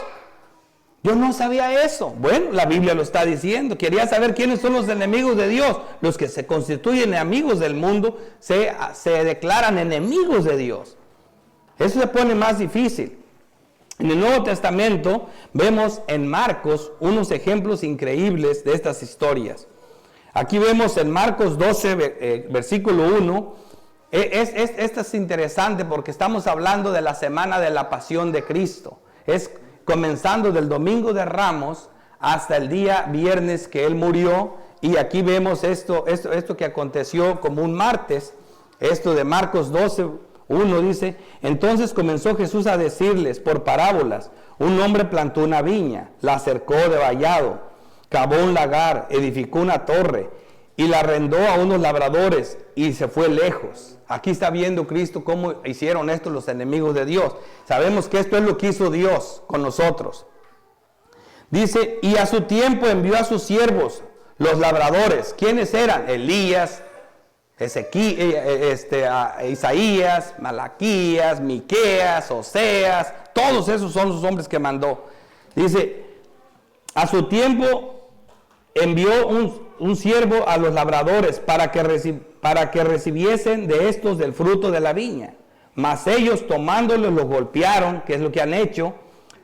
Yo no sabía eso. Bueno, la Biblia lo está diciendo. Quería saber quiénes son los enemigos de Dios. Los que se constituyen amigos del mundo se declaran enemigos de Dios. Eso se pone más difícil. En el Nuevo Testamento vemos en Marcos unos ejemplos increíbles de estas historias. Aquí vemos en Marcos 12, versículo 1. Esto es interesante porque estamos hablando de la semana de la pasión de Cristo. Es comenzando del domingo de Ramos hasta el día viernes que Él murió. Y aquí vemos esto que aconteció como un martes. Esto de Marcos 12, 1 dice, entonces comenzó Jesús a decirles por parábolas, un hombre plantó una viña, la cercó de vallado, cavó un lagar, edificó una torre y la arrendó a unos labradores y se fue lejos. Aquí está viendo Cristo cómo hicieron esto los enemigos de Dios. Sabemos que esto es lo que hizo Dios con nosotros. Dice, y a su tiempo envió a sus siervos, los labradores. ¿Quiénes eran? Elías, Isaías, Malaquías, Miqueas, Oseas. Todos esos son los hombres que mandó. Dice, a su tiempo envió un siervo a los labradores para que recibiesen de estos del fruto de la viña. Mas ellos tomándolos los golpearon, que es lo que han hecho,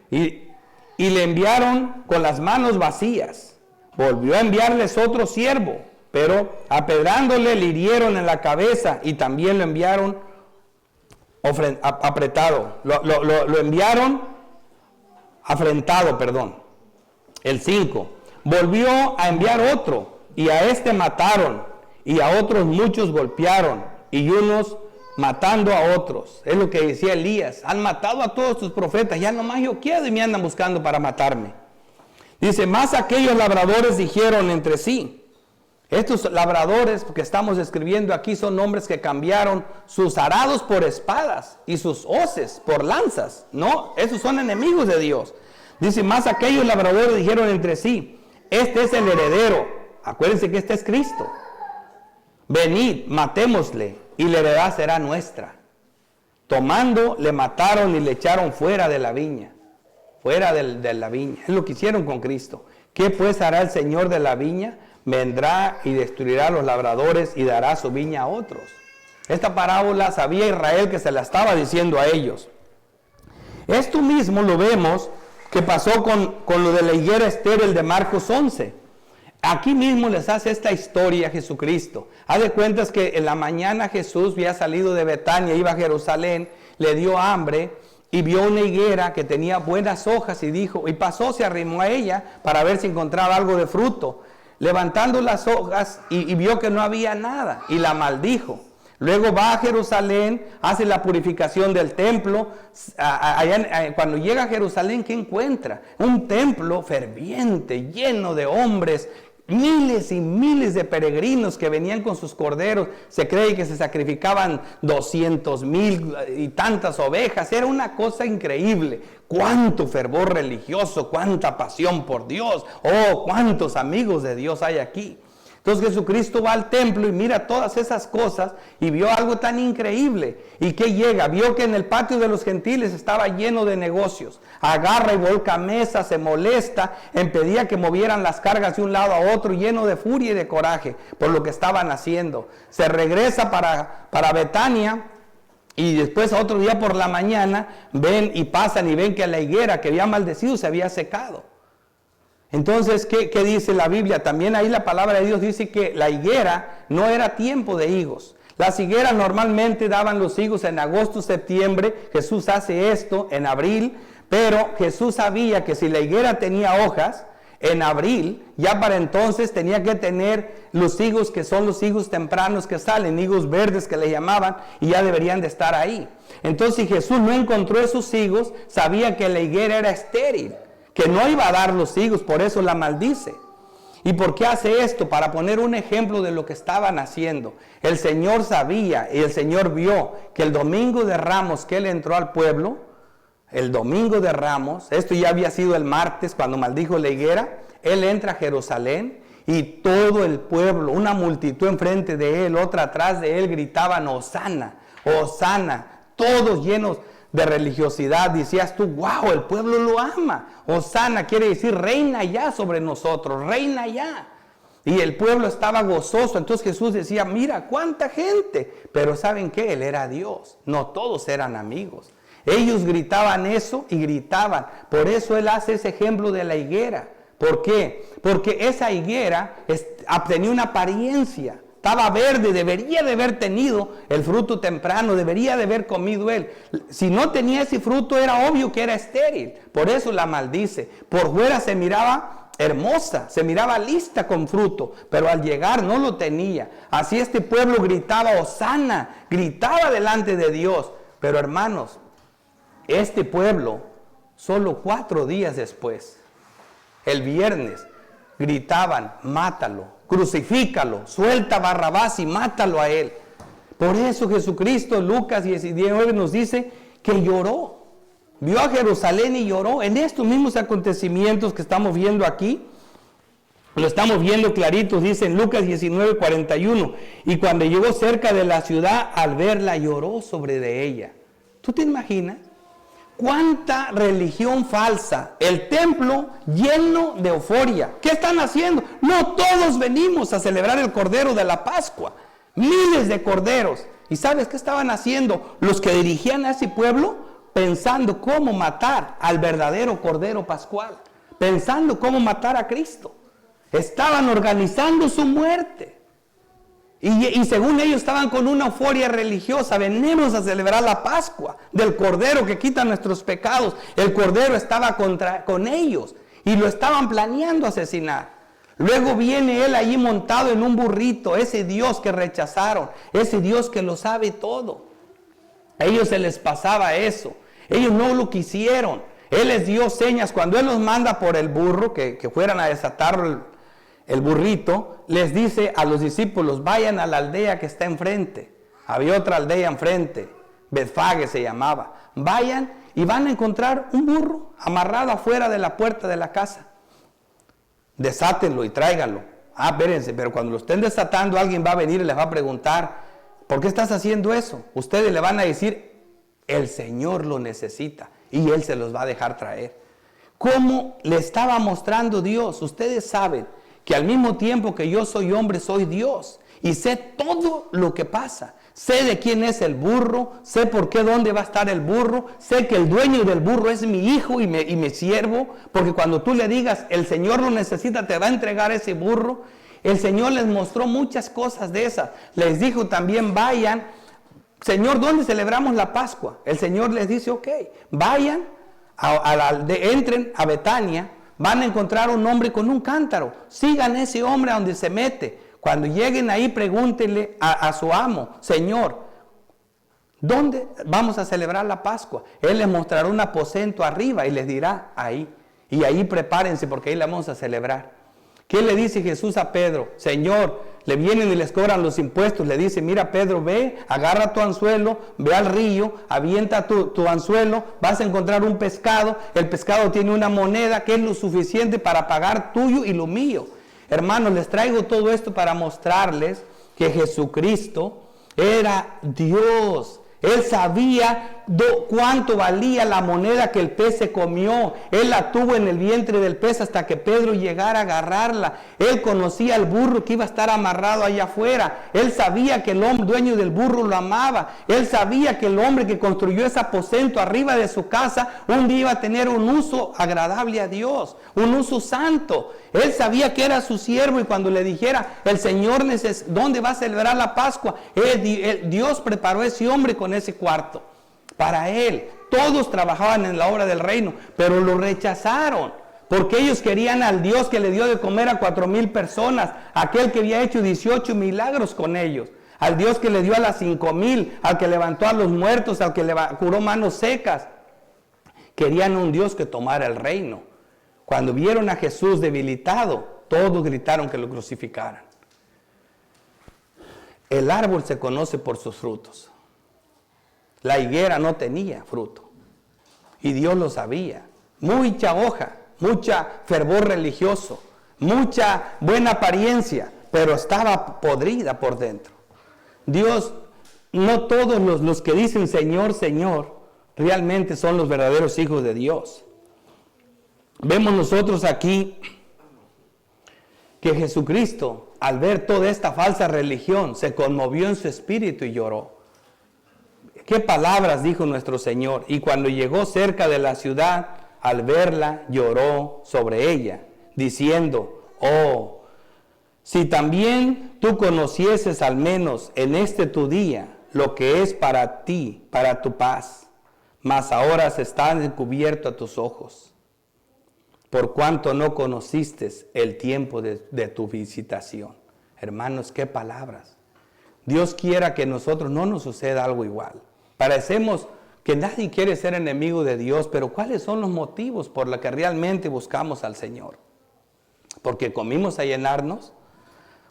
y le enviaron con las manos vacías. Volvió a enviarles otro siervo, pero apedrándole le hirieron en la cabeza y también lo enviaron apretado. Lo enviaron afrentado, perdón. El 5. Volvió a enviar otro y a este mataron y a otros muchos golpearon y unos matando a otros. Es lo que decía Elías. Han matado a todos tus profetas. Ya nomás yo quedo y me andan buscando para matarme. Dice, más aquellos labradores dijeron entre sí, Estos labradores que estamos describiendo aquí son hombres que cambiaron sus arados por espadas y sus hoces por lanzas. No, esos son enemigos de Dios. Dice, más aquellos labradores dijeron entre sí, este es el heredero. Acuérdense que este es Cristo. Venid, matémosle y la heredad será nuestra. Tomando, le mataron y le echaron fuera de la viña. Fuera de la viña. Es lo que hicieron con Cristo. ¿Qué pues hará el Señor de la viña? Vendrá y destruirá a los labradores y dará su viña a otros. Esta parábola sabía Israel que se la estaba diciendo a ellos. Esto mismo lo vemos que pasó con lo de la higuera estéril de Marcos 11. Aquí mismo les hace esta historia Jesucristo. Haz de cuentas que en la mañana Jesús había salido de Betania, iba a Jerusalén, le dio hambre y vio una higuera que tenía buenas hojas y pasó, se arrimó a ella para ver si encontraba algo de fruto. Levantando las hojas y vio que no había nada y la maldijo. Luego va a Jerusalén, hace la purificación del templo. Cuando llega a Jerusalén, ¿qué encuentra? Un templo ferviente, lleno de hombres, miles y miles de peregrinos que venían con sus corderos. Se cree que se sacrificaban 200,000 y tantas ovejas. Era una cosa increíble. Cuánto fervor religioso, cuánta pasión por Dios. Oh, cuántos amigos de Dios hay aquí. Entonces Jesucristo va al templo y mira todas esas cosas y vio algo tan increíble. ¿Y qué llega? Vio que en el patio de los gentiles estaba lleno de negocios. Agarra y volca mesas, se molesta, impedía que movieran las cargas de un lado a otro, lleno de furia y de coraje por lo que estaban haciendo. Se regresa para Betania y después otro día por la mañana ven y pasan y ven que la higuera que había maldecido se había secado. Entonces, ¿qué dice la Biblia? También ahí la palabra de Dios dice que la higuera no era tiempo de higos. Las higueras normalmente daban los higos en agosto, septiembre. Jesús hace esto en abril, pero Jesús sabía que si la higuera tenía hojas, en abril, ya para entonces tenía que tener los higos que son los higos tempranos que salen, higos verdes que le llamaban, y ya deberían de estar ahí. Entonces, si Jesús no encontró esos higos, sabía que la higuera era estéril, que no iba a dar los higos, por eso la maldice. ¿Y por qué hace esto? Para poner un ejemplo de lo que estaban haciendo. El Señor sabía y el Señor vio que el domingo de Ramos que Él entró al pueblo, el domingo de Ramos, esto ya había sido el martes cuando maldijo la higuera, Él entra a Jerusalén y todo el pueblo, una multitud enfrente de Él, otra atrás de Él, gritaban Hosana, Hosana, todos llenos de religiosidad. Decías tú, wow, el pueblo lo ama. Hosana quiere decir reina ya sobre nosotros, reina ya. Y el pueblo estaba gozoso. Entonces Jesús decía, mira cuánta gente. Pero ¿saben qué? Él era Dios. No todos eran amigos. Ellos gritaban eso y gritaban. Por eso Él hace ese ejemplo de la higuera. ¿Por qué? Porque esa higuera tenía una apariencia. Estaba verde, debería de haber tenido el fruto temprano, debería de haber comido él. Si no tenía ese fruto era obvio que era estéril, por eso la maldice. Por fuera se miraba hermosa, se miraba lista con fruto, pero al llegar no lo tenía. Así este pueblo gritaba Hosana, gritaba delante de Dios. Pero hermanos, este pueblo solo 4 días después, el viernes, gritaban mátalo. Crucifícalo, suelta a Barrabás y mátalo a él. Por eso Jesucristo, Lucas 19 nos dice que lloró. Vio a Jerusalén y lloró. En estos mismos acontecimientos que estamos viendo aquí, lo estamos viendo claritos, dice en Lucas 19, 41. Y cuando llegó cerca de la ciudad, al verla lloró sobre de ella. ¿Tú te imaginas? ¿Cuánta religión falsa? El templo lleno de euforia. ¿Qué están haciendo? No todos venimos a celebrar el Cordero de la Pascua. Miles de corderos. ¿Y sabes qué estaban haciendo? Los que dirigían a ese pueblo, pensando cómo matar al verdadero Cordero Pascual. Pensando cómo matar a Cristo. Estaban organizando su muerte. Y según ellos estaban con una euforia religiosa. Venimos a celebrar la Pascua del Cordero que quita nuestros pecados. El Cordero estaba con ellos y lo estaban planeando asesinar. Luego viene él allí montado en un burrito, ese Dios que rechazaron, ese Dios que lo sabe todo. A ellos se les pasaba eso. Ellos no lo quisieron. Él les dio señas. Cuando Él los manda por el burro, que fueran a desatarlo el burrito, les dice a los discípulos, vayan a la aldea que está enfrente. Había otra aldea enfrente, Betfage se llamaba. Vayan y van a encontrar un burro amarrado afuera de la puerta de la casa. Desátenlo y tráiganlo. Espérense, pero cuando lo estén desatando, alguien va a venir y les va a preguntar, ¿por qué estás haciendo eso? Ustedes le van a decir, el Señor lo necesita y Él se los va a dejar traer. ¿Cómo le estaba mostrando Dios? Ustedes saben que al mismo tiempo que yo soy hombre, soy Dios. Y sé todo lo que pasa. Sé de quién es el burro, sé por qué, dónde va a estar el burro, sé que el dueño del burro es mi hijo y mi siervo, porque cuando tú le digas, el Señor lo necesita, te va a entregar ese burro. El Señor les mostró muchas cosas de esas. Les dijo también, vayan, Señor, ¿dónde celebramos la Pascua? El Señor les dice, ok, vayan, entren a Betania, van a encontrar un hombre con un cántaro, sigan ese hombre a donde se mete. Cuando lleguen ahí, pregúntenle a su amo, Señor, ¿dónde vamos a celebrar la Pascua? Él les mostrará un aposento arriba y les dirá ahí. Y ahí prepárense porque ahí la vamos a celebrar. ¿Qué le dice Jesús a Pedro? Señor, le vienen y les cobran los impuestos. Le dice, mira Pedro, ve, agarra tu anzuelo, ve al río, avienta tu anzuelo, vas a encontrar un pescado. El pescado tiene una moneda que es lo suficiente para pagar tuyo y lo mío. Hermanos, les traigo todo esto para mostrarles que Jesucristo era Dios. Él sabía cuánto valía la moneda que el pez se comió. Él la tuvo en el vientre del pez hasta que Pedro llegara a agarrarla. Él conocía al burro que iba a estar amarrado allá afuera. Él sabía que el hombre dueño del burro lo amaba. Él sabía que el hombre que construyó ese aposento arriba de su casa un día iba a tener un uso agradable a Dios, un uso santo. Él sabía que era su siervo y cuando le dijera, el Señor ¿dónde va a celebrar la Pascua? Dios preparó a ese hombre con ese cuarto para él. Todos trabajaban en la obra del reino, pero lo rechazaron porque ellos querían al Dios que le dio de comer a 4,000 personas, aquel que había hecho 18 milagros con ellos, al Dios que le dio a las 5,000, al que levantó a los muertos, al que curó manos secas. Querían un Dios que tomara el reino. Cuando vieron a Jesús debilitado, todos gritaron que lo crucificaran. El árbol se conoce por sus frutos. La higuera no tenía fruto y Dios lo sabía. Mucha hoja, mucha fervor religioso, mucha buena apariencia, pero estaba podrida por dentro. Dios, no todos los que dicen Señor, Señor, realmente son los verdaderos hijos de Dios. Vemos nosotros aquí que Jesucristo, al ver toda esta falsa religión, se conmovió en su espíritu y lloró. ¿Qué palabras dijo nuestro Señor? Y cuando llegó cerca de la ciudad, al verla, lloró sobre ella, diciendo, oh, si también tú conocieses al menos en este tu día lo que es para ti, para tu paz, mas ahora se está encubierto a tus ojos, por cuanto no conociste el tiempo de tu visitación. Hermanos, qué palabras. Dios quiera que nosotros no nos suceda algo igual. Parecemos que nadie quiere ser enemigo de Dios, pero ¿cuáles son los motivos por los que realmente buscamos al Señor? ¿Porque comimos a llenarnos?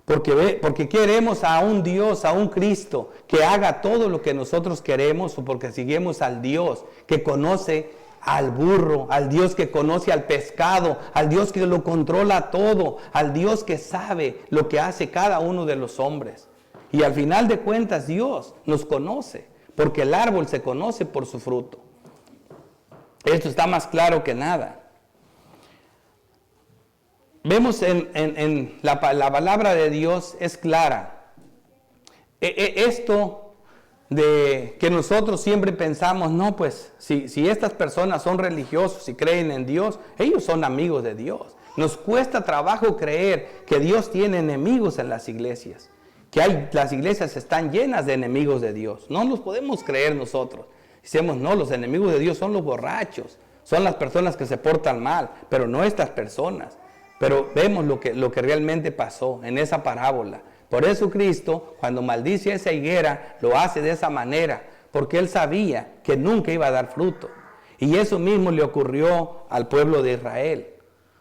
¿Porque queremos a un Dios, a un Cristo que haga todo lo que nosotros queremos? ¿O porque seguimos al Dios que conoce al burro, al Dios que conoce al pescado, al Dios que lo controla todo, al Dios que sabe lo que hace cada uno de los hombres? Y al final de cuentas Dios nos conoce, porque el árbol se conoce por su fruto. Esto está más claro que nada. Vemos en la palabra de Dios es clara. Esto de que nosotros siempre pensamos, no, pues si estas personas son religiosos y creen en Dios, ellos son amigos de Dios. Nos cuesta trabajo creer que Dios tiene enemigos en las iglesias. Las iglesias están llenas de enemigos de Dios. No los podemos creer nosotros. Decimos, no, los enemigos de Dios son los borrachos, son las personas que se portan mal, pero no estas personas. Pero vemos lo que realmente pasó en esa parábola. Por eso Cristo, cuando maldice a esa higuera, lo hace de esa manera, porque Él sabía que nunca iba a dar fruto. Y eso mismo le ocurrió al pueblo de Israel.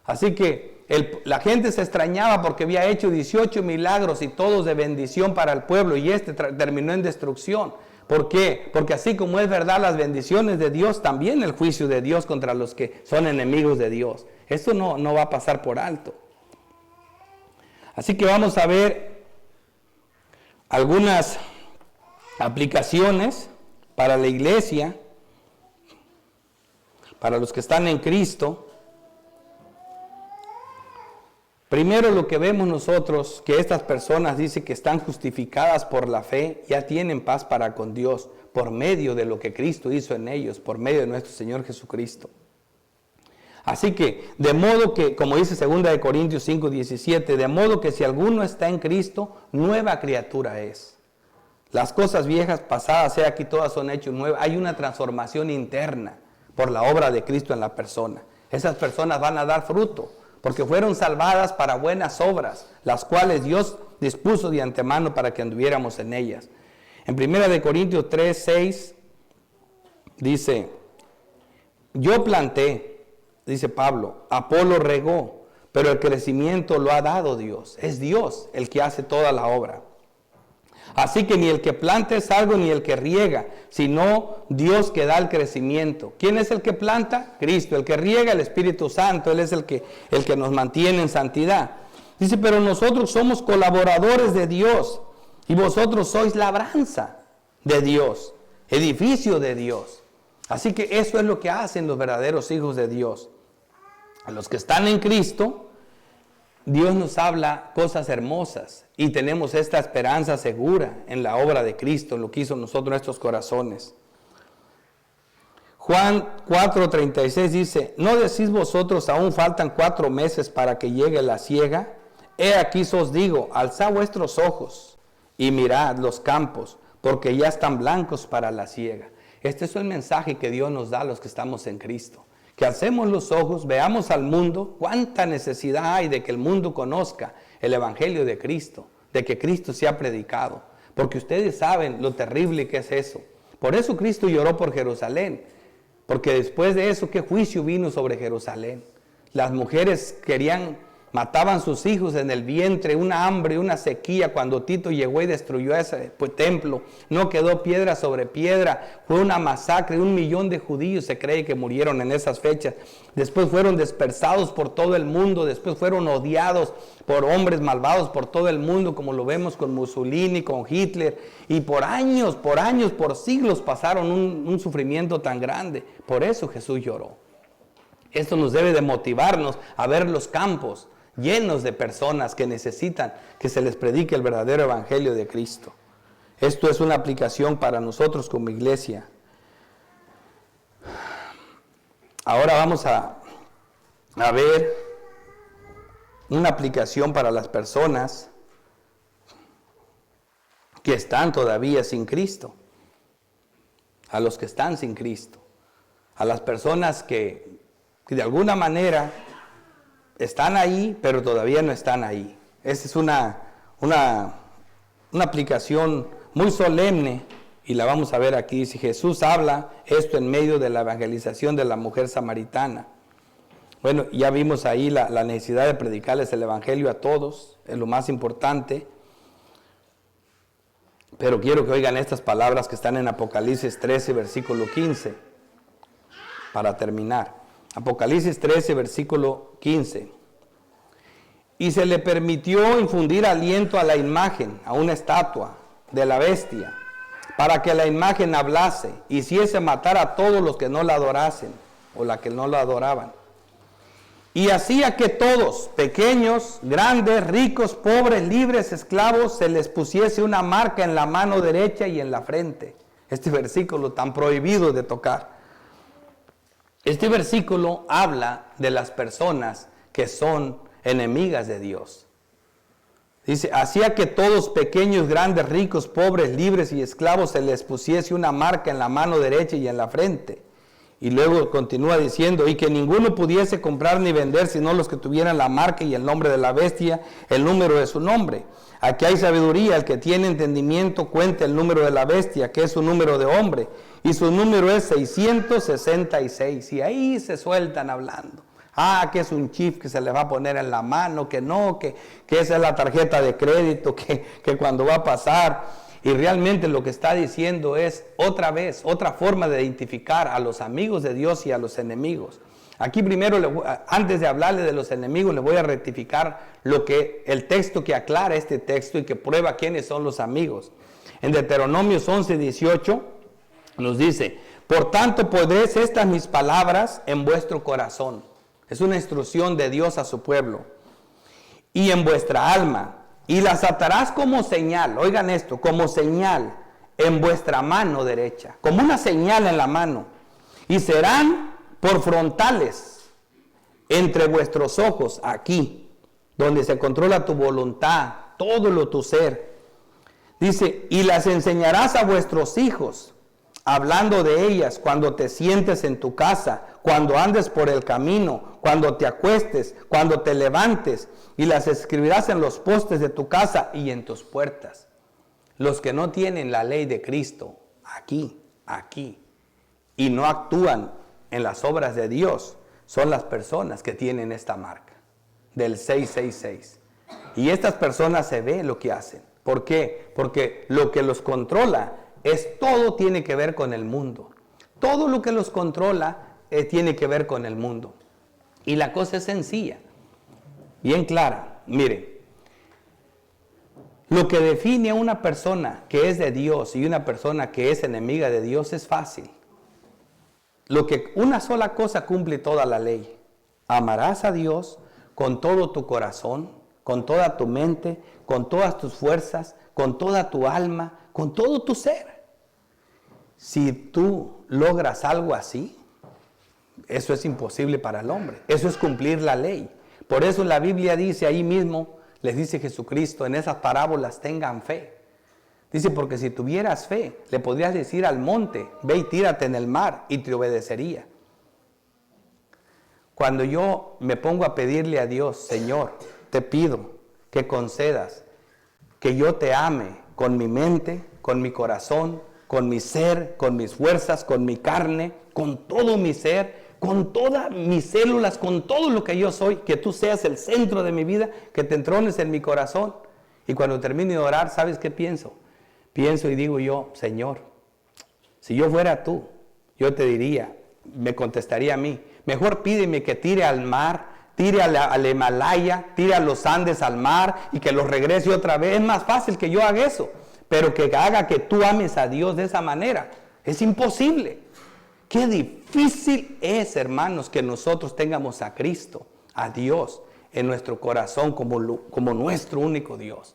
Así que La gente se extrañaba porque había hecho 18 milagros y todos de bendición para el pueblo, y terminó en destrucción. ¿Por qué? Porque así como es verdad las bendiciones de Dios, también el juicio de Dios contra los que son enemigos de Dios. Esto no va a pasar por alto. Así que vamos a ver algunas aplicaciones para la iglesia, para los que están en Cristo. Primero, lo que vemos nosotros, que estas personas dicen que están justificadas por la fe, ya tienen paz para con Dios, por medio de lo que Cristo hizo en ellos, por medio de nuestro Señor Jesucristo. Así que, de modo que, como dice 2 Corintios 5:17, de modo que si alguno está en Cristo, nueva criatura es. Las cosas viejas pasadas, sea aquí todas son hechas nuevas. Hay una transformación interna por la obra de Cristo en la persona. Esas personas van a dar fruto, porque fueron salvadas para buenas obras, las cuales Dios dispuso de antemano para que anduviéramos en ellas. En 1 Corintios 3:6 dice, yo planté, dice Pablo, Apolo regó, pero el crecimiento lo ha dado Dios. Es Dios el que hace toda la obra. Así que ni el que planta es algo, ni el que riega, sino Dios que da el crecimiento. ¿Quién es el que planta? Cristo. El que riega, el Espíritu Santo. Él es el que nos mantiene en santidad. Dice, pero nosotros somos colaboradores de Dios, y vosotros sois labranza de Dios, edificio de Dios. Así que eso es lo que hacen los verdaderos hijos de Dios. A los que están en Cristo, Dios nos habla cosas hermosas y tenemos esta esperanza segura en la obra de Cristo, en lo que hizo nosotros en nuestros corazones. Juan 4:36 dice, ¿no decís vosotros aún faltan 4 meses para que llegue la siega? He aquí os digo, alzad vuestros ojos y mirad los campos, porque ya están blancos para la siega. Este es el mensaje que Dios nos da a los que estamos en Cristo. Que alcemos los ojos, veamos al mundo, cuánta necesidad hay de que el mundo conozca el Evangelio de Cristo, de que Cristo sea predicado, porque ustedes saben lo terrible que es eso. Por eso Cristo lloró por Jerusalén, porque después de eso, ¿qué juicio vino sobre Jerusalén? Las mujeres mataban sus hijos en el vientre, una hambre, una sequía. Cuando Tito llegó y destruyó ese templo, no quedó piedra sobre piedra, fue una masacre, 1 millón de judíos se cree que murieron en esas fechas. Después fueron dispersados por todo el mundo, después fueron odiados por hombres malvados por todo el mundo, como lo vemos con Mussolini, con Hitler, y por años, por siglos pasaron un sufrimiento tan grande. Por eso Jesús lloró. Esto nos debe de motivarnos a ver los campos llenos de personas que necesitan que se les predique el verdadero evangelio de Cristo. Esto es una aplicación para nosotros como iglesia. Ahora vamos a ver una aplicación para las personas que están todavía sin Cristo, a los que están sin Cristo, a las personas que de alguna manera están ahí, pero todavía no están ahí. Esa es una aplicación muy solemne y la vamos a ver aquí. Dice, Jesús habla esto en medio de la evangelización de la mujer samaritana. Bueno, ya vimos ahí la necesidad de predicarles el evangelio a todos, es lo más importante. Pero quiero que oigan estas palabras que están en Apocalipsis 13, versículo 15, para terminar. Apocalipsis 13, versículo 15. Y se le permitió infundir aliento a la imagen, a una estatua de la bestia, para que la imagen hablase, hiciese matar a todos los que no la adorasen, o la que no la adoraban. Y hacía que todos, pequeños, grandes, ricos, pobres, libres, esclavos, se les pusiese una marca en la mano derecha y en la frente. Este versículo tan prohibido de tocar. Este versículo habla de las personas que son enemigas de Dios. Dice, hacía que todos, pequeños, grandes, ricos, pobres, libres y esclavos, se les pusiese una marca en la mano derecha y en la frente. Y luego continúa diciendo, y que ninguno pudiese comprar ni vender, sino los que tuvieran la marca y el nombre de la bestia, el número de su nombre. Aquí hay sabiduría, el que tiene entendimiento cuente el número de la bestia, que es su número de hombre, y su número es 666. Y ahí se sueltan hablando. Que es un chip que se le va a poner en la mano, que no, que esa es la tarjeta de crédito, que cuando va a pasar. Y realmente lo que está diciendo es otra forma de identificar a los amigos de Dios y a los enemigos. Aquí primero, antes de hablarle de los enemigos, le voy a rectificar el texto que aclara este texto y que prueba quiénes son los amigos. En Deuteronomios 11:18 nos dice: por tanto pondréis estas mis palabras en vuestro corazón. Es una instrucción de Dios a su pueblo. Y en vuestra alma. Y las atarás como señal, oigan esto, como señal en vuestra mano derecha, como una señal en la mano. Y serán por frontales entre vuestros ojos, aquí, donde se controla tu voluntad, todo tu ser. Dice, y las enseñarás a vuestros hijos, hablando de ellas cuando te sientes en tu casa, cuando andes por el camino, cuando te acuestes, cuando te levantes, y las escribirás en los postes de tu casa y en tus puertas. Los que no tienen la ley de Cristo, aquí, y no actúan en las obras de Dios, son las personas que tienen esta marca, del 666. Y estas personas se ve lo que hacen. ¿Por qué? Porque lo que los controla todo tiene que ver con el mundo. Todo lo que los controla tiene que ver con el mundo. Y la cosa es sencilla, bien clara. Mire, lo que define a una persona que es de Dios y una persona que es enemiga de Dios es fácil. Una sola cosa cumple toda la ley. Amarás a Dios con todo tu corazón, con toda tu mente, con todas tus fuerzas, con toda tu alma, con todo tu ser. Si tú logras algo así, eso es imposible para el hombre. Eso es cumplir la ley. Por eso la Biblia dice ahí mismo, les dice Jesucristo en esas parábolas, tengan fe. Dice, porque si tuvieras fe, le podrías decir al monte, ve y tírate en el mar, y te obedecería. Cuando yo me pongo a pedirle a Dios, Señor, te pido que concedas que yo te ame con mi mente, con mi corazón, con mi ser, con mis fuerzas, con mi carne, con todo mi ser, con todas mis células, con todo lo que yo soy, que tú seas el centro de mi vida, que te entrones en mi corazón. Y cuando termine de orar, ¿sabes qué pienso? Pienso y digo yo, Señor, si yo fuera tú, yo te diría, me contestaría a mí, mejor pídeme que tire al mar, tire al Himalaya, tire a los Andes al mar y que los regrese otra vez. Es más fácil que yo haga eso, pero que haga que tú ames a Dios de esa manera. Es imposible. Qué difícil es, hermanos, que nosotros tengamos a Cristo, a Dios, en nuestro corazón como nuestro único Dios.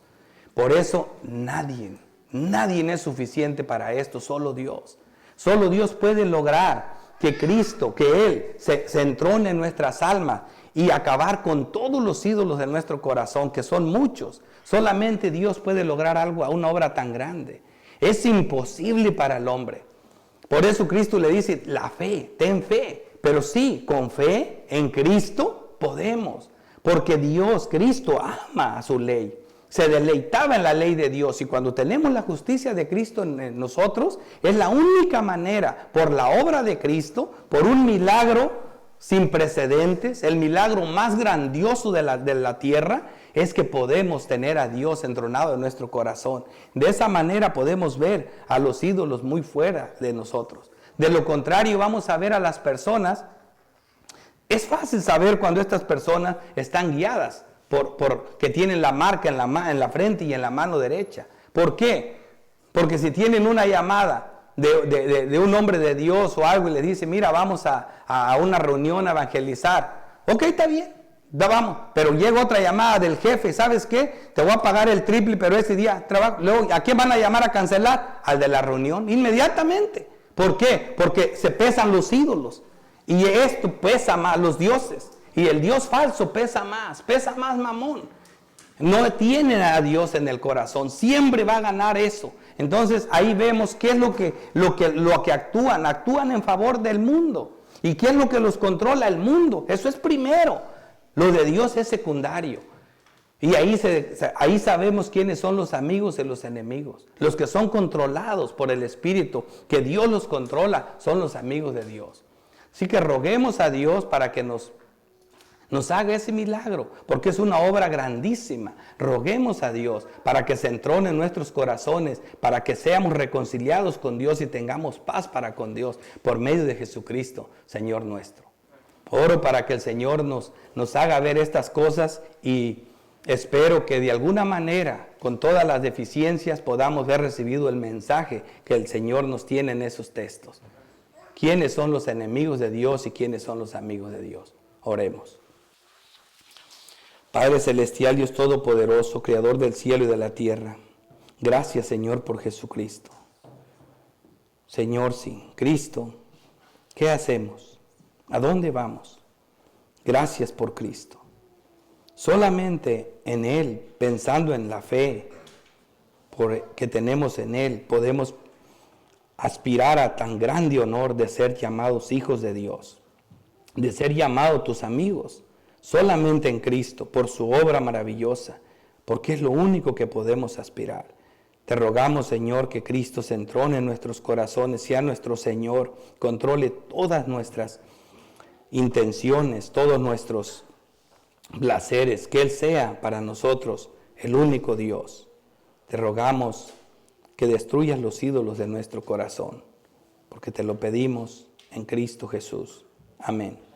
Por eso nadie es suficiente para esto, solo Dios. Solo Dios puede lograr que Cristo, que Él se entrone en nuestras almas y acabar con todos los ídolos de nuestro corazón, que son muchos. Solamente Dios puede lograr una obra tan grande. Es imposible para el hombre. Por eso Cristo le dice, la fe, ten fe. Pero sí, con fe en Cristo podemos. Porque Cristo ama a su ley. Se deleitaba en la ley de Dios. Y cuando tenemos la justicia de Cristo en nosotros, es la única manera, por la obra de Cristo, por un milagro sin precedentes, el milagro más grandioso de la tierra, es que podemos tener a Dios entronado en nuestro corazón. De esa manera podemos ver a los ídolos muy fuera de nosotros. De lo contrario, vamos a ver a las personas. Es fácil saber cuando estas personas están guiadas que tienen la marca en la frente y en la mano derecha. ¿Por qué? Porque si tienen una llamada de un hombre de Dios o algo y le dice, mira, vamos a una reunión a evangelizar. Ok, está bien, vamos. Pero llega otra llamada del jefe, ¿sabes qué? Te voy a pagar el triple, pero ese día trabajo. Luego, ¿a quién van a llamar a cancelar? Al de la reunión, inmediatamente. ¿Por qué? Porque se pesan los ídolos. Y esto pesa más, los dioses. Y el Dios falso pesa más Mamón. No tienen a Dios en el corazón, siempre va a ganar eso. Entonces ahí vemos qué es lo que actúan en favor del mundo. ¿Y qué es lo que los controla? El mundo. Eso es primero. Lo de Dios es secundario. Y ahí sabemos quiénes son los amigos y los enemigos. Los que son controlados por el Espíritu, que Dios los controla, son los amigos de Dios. Así que roguemos a Dios para que nos nos haga ese milagro, porque es una obra grandísima. Roguemos a Dios para que se entrone en nuestros corazones, para que seamos reconciliados con Dios y tengamos paz para con Dios por medio de Jesucristo, Señor nuestro. Oro para que el Señor nos haga ver estas cosas y espero que de alguna manera, con todas las deficiencias, podamos haber recibido el mensaje que el Señor nos tiene en esos textos. ¿Quiénes son los enemigos de Dios y quiénes son los amigos de Dios? Oremos. Padre celestial, Dios todopoderoso, creador del cielo y de la tierra, gracias, Señor, por Jesucristo. Señor, sin Cristo, ¿qué hacemos? ¿A dónde vamos? Gracias por Cristo. Solamente en Él, pensando en la fe que tenemos en Él, podemos aspirar a tan grande honor de ser llamados hijos de Dios, de ser llamados tus amigos. Solamente en Cristo, por su obra maravillosa, porque es lo único que podemos aspirar. Te rogamos, Señor, que Cristo se entrone en nuestros corazones, sea nuestro Señor, controle todas nuestras intenciones, todos nuestros placeres, que Él sea para nosotros el único Dios. Te rogamos que destruyas los ídolos de nuestro corazón, porque te lo pedimos en Cristo Jesús. Amén.